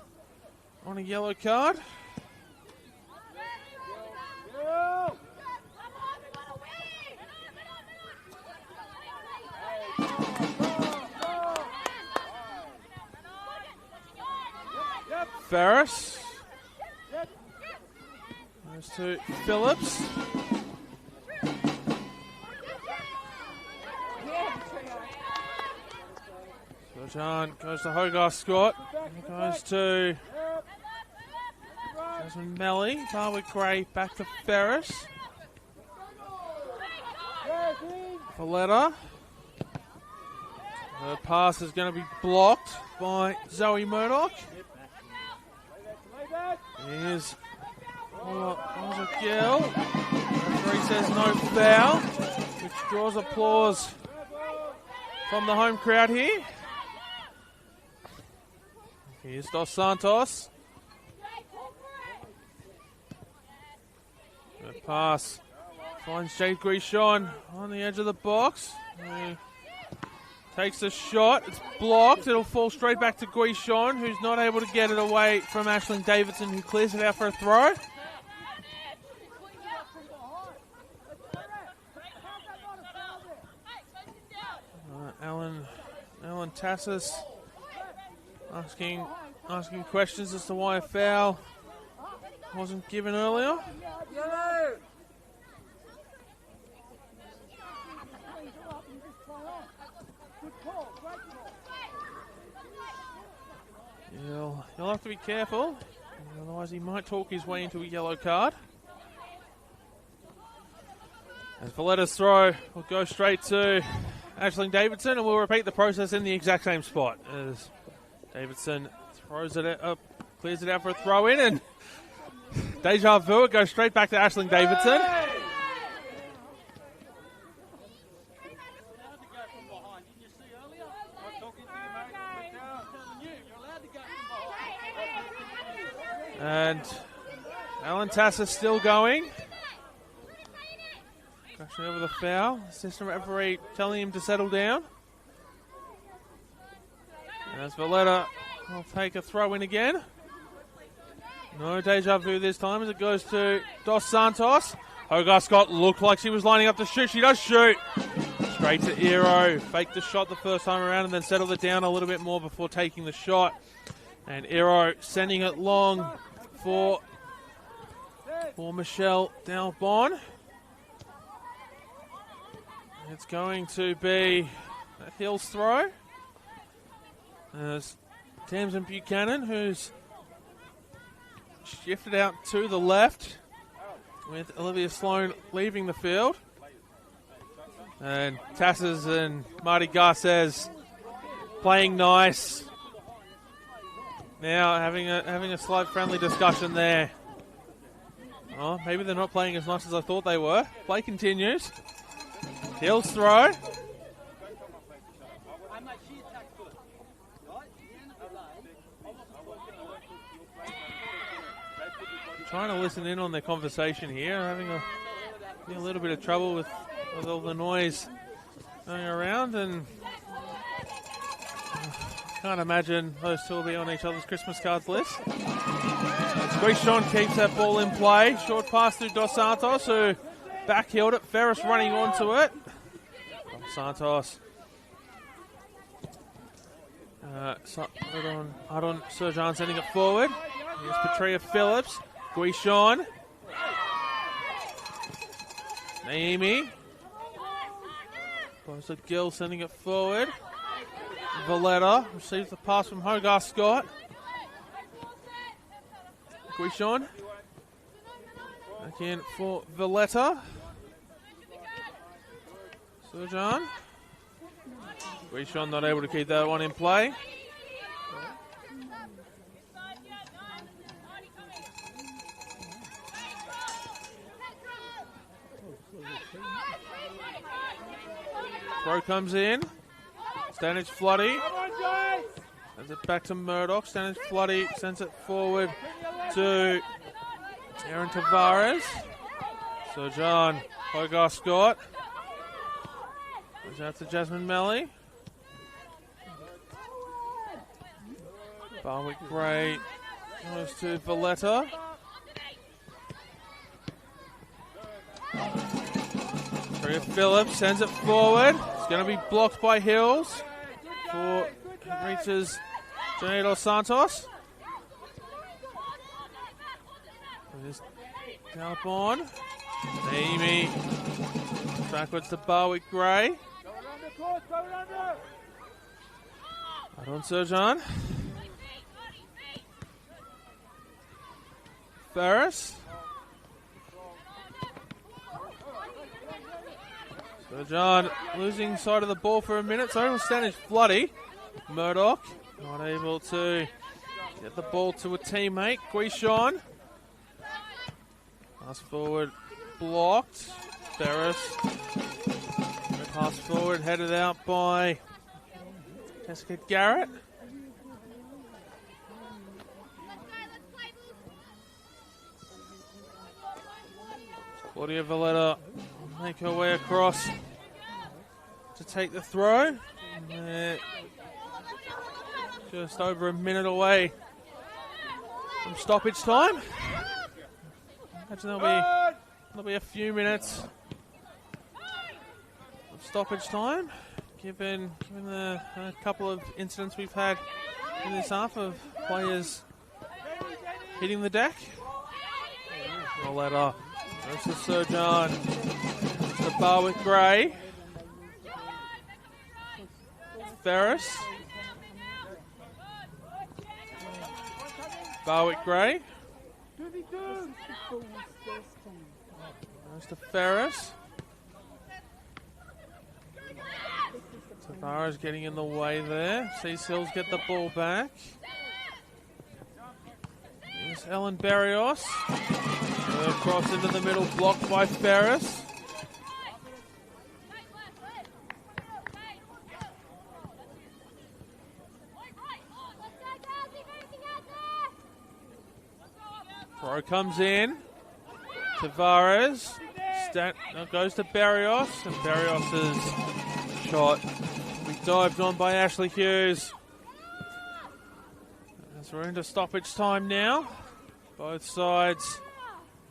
on a yellow card. Ferris goes to Phillips. John goes to Hogarth Scott. Goes to Jasmine Melly. Barwick Gray back to Ferris. Valletta. The pass is going to be blocked by Zoe Murdoch. Here's Gill. Referee says no foul, which draws applause from the home crowd here. Here's Dos Santos. The pass finds Jade Guichon on the edge of the box. Takes a shot. It's blocked. It'll fall straight back to Guichon, who's not able to get it away from Aisling Davidson, who clears it out for a throw. Alan Tassis asking questions as to why a foul wasn't given earlier. He'll have to be careful, otherwise he might talk his way into a yellow card. As Valletta's throw will go straight to Aisling Davidson, and we'll repeat the process in the exact same spot as Davidson throws it up, clears it out for a throw in, and deja vu, it goes straight back to Aisling Davidson. And Alan Tass is still going. Crashing over the foul. Assistant referee telling him to settle down. As Valletta will take a throw in again. No deja vu this time as it goes to Dos Santos. Hogarth Scott looked like she was lining up to shoot. She does shoot. Straight to Eero. Faked the shot the first time around and then settled it down a little bit more before taking the shot. And Eero sending it long for Michelle Dalbon. It's going to be a Hills throw. As Tamsin Buchanan, who's shifted out to the left, with Olivia Sloan leaving the field. And Tasses and Marty Garces playing nice. Now having a slight friendly discussion there. Oh, maybe they're not playing as nice as I thought they were. Play continues. Hills throw. Trying to listen in on their conversation here. Having a little bit of trouble with all the noise going around, and can't imagine those two will be on each other's Christmas cards list. Guishon keeps that ball in play. Short pass through Dos Santos, who backheeled it. Ferris running onto it. Dos Santos. Adon Surjan sending it forward. Here's Patria Phillips. Guishon. Naomi. Bosa Gill sending it forward. Valletta receives the pass from Hogarth Scott. Guishon. Back in for Valletta. Surjan. Guishon not able to keep that one in play. Throw comes in. Stanage Floody. Sends it back to Murdoch. Stanage Floody sends it forward to Aaron Tavares. Surjan. Hogarth Scott. Goes out to Jasmine Melly. Barwick Gray goes to Valletta. Maria Phillips sends it forward. It's going to be blocked by Hills. It reaches Jenny Dos Santos. There's Dalbon. Amy. Backwards to Barwick Gray. Adon Surjan. Ferris. Surjan losing side of the ball for a minute. So will Stanage Floody. Murdoch not able to get the ball to a teammate. Guishon. Pass forward blocked. Ferris. Pass forward headed out by Jessica Garrett. Claudia Valletta make her way across to take the throw. Just over a minute away from stoppage time. Imagine there'll be a few minutes of stoppage time, given the couple of incidents we've had in this half of players hitting the deck. Valletta. This is Surjan. The Barwick Gray. Ferris. Barwick Gray. Goes to Ferris. Tavares getting in the way there. Seals get the ball back. Here's Ellen Barrios. Cross into the middle, blocked by Ferris. Throw comes in. Tavares. Goes to Barrios. And Barrios' shot we dived on by Ashley Hughes. As we're into stoppage time now. Both sides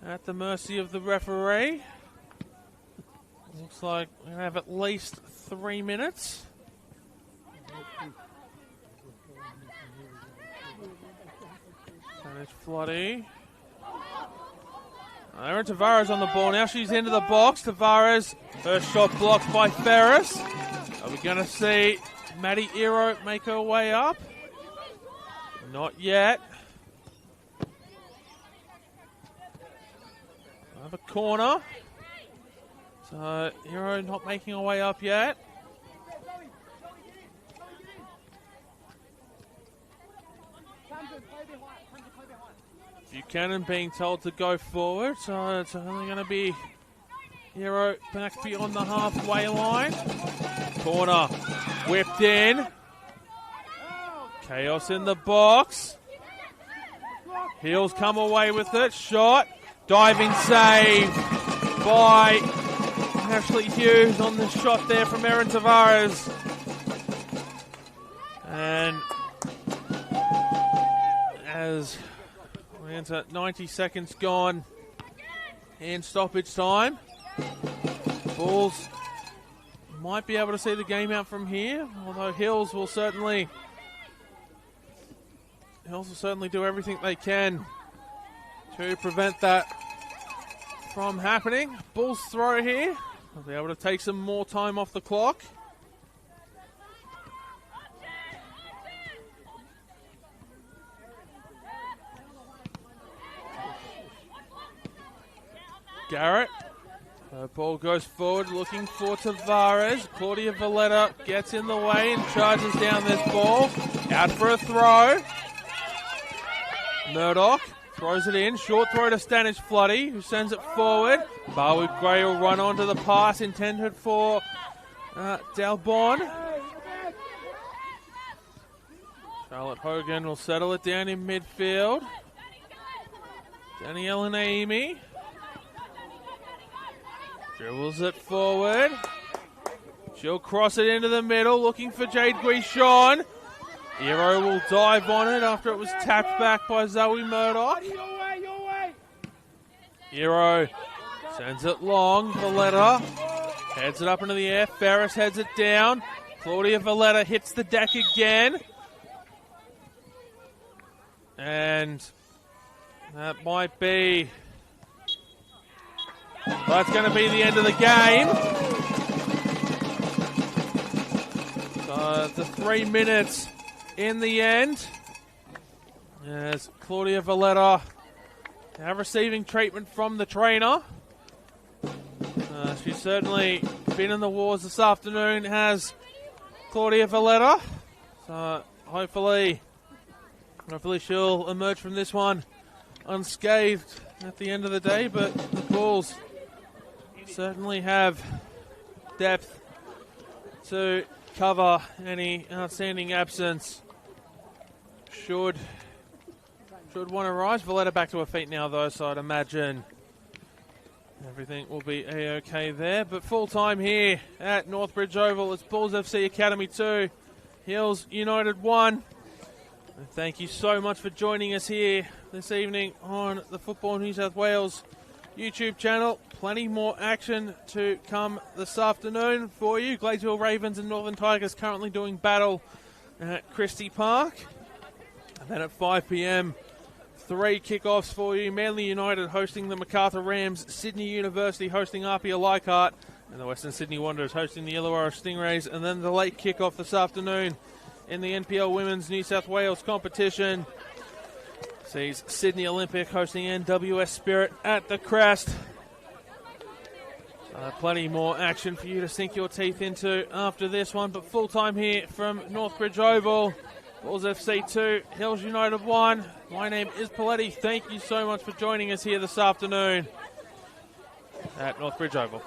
at the mercy of the referee. Looks like we're going to have at least 3 minutes. There's Floody. Erin Tavares on the ball now. She's into the box. Tavares, first shot blocked by Ferris. Are we going to see Maddie Ero make her way up? Not yet. Another corner. So Ero not making her way up yet. Buchanan being told to go forward, so it's only going to be Hero back beyond the halfway line. Corner whipped in. Chaos in the box. Heels come away with it. Shot. Diving save by Ashley Hughes on the shot there from Erin Tavares. And as we enter 90 seconds gone in stoppage time, Bulls might be able to see the game out from here, although Hills will certainly do everything they can to prevent that from happening. Bulls throw here. They'll be able to take some more time off the clock. Garrett. Her ball goes forward looking for Tavares. Claudia Valletta gets in the way and charges down this ball. Out for a throw. Murdoch throws it in. Short throw to Stanish Floody, who sends it forward. Barwood Gray will run onto the pass intended for Dalbon. Charlotte Hogan will settle it down in midfield. Danielle Naimi dribbles it forward. She'll cross it into the middle, looking for Jade Guichon. Hero will dive on it after it was tapped back by Zoe Murdoch. Hero sends it long. Valletta heads it up into the air. Ferris heads it down. Claudia Valletta hits the deck again. And that might be... that's going to be the end of the game. So the 3 minutes in the end, as Claudia Valletta now receiving treatment from the trainer. She's certainly been in the wars this afternoon, has Claudia Valletta. So hopefully she'll emerge from this one unscathed at the end of the day, but the Bulls certainly have depth to cover any outstanding absence should one arise. Valletta back to her feet now though, so I'd imagine everything will be a-okay there. But full time here at Northbridge Oval, it's Bulls FC Academy 2, Hills United 1. And thank you so much for joining us here this evening on the Football New South Wales YouTube channel. Plenty more action to come this afternoon for you. Gladesville Ravens and Northern Tigers currently doing battle at Christie Park. And then at 5 p.m, 3 kickoffs for you. Manly United hosting the Macarthur Rams, Sydney University hosting Apia Leichhardt, and the Western Sydney Wanderers hosting the Illawarra Stingrays. And then the late kickoff this afternoon in the NPL Women's New South Wales competition. Sees Sydney Olympic hosting NWS Spirit at the Crest. Plenty more action for you to sink your teeth into after this one, but full time here from Northbridge Oval. Bulls FC 2, Hills United 1. My name is Paletti. Thank you so much for joining us here this afternoon at Northbridge Oval.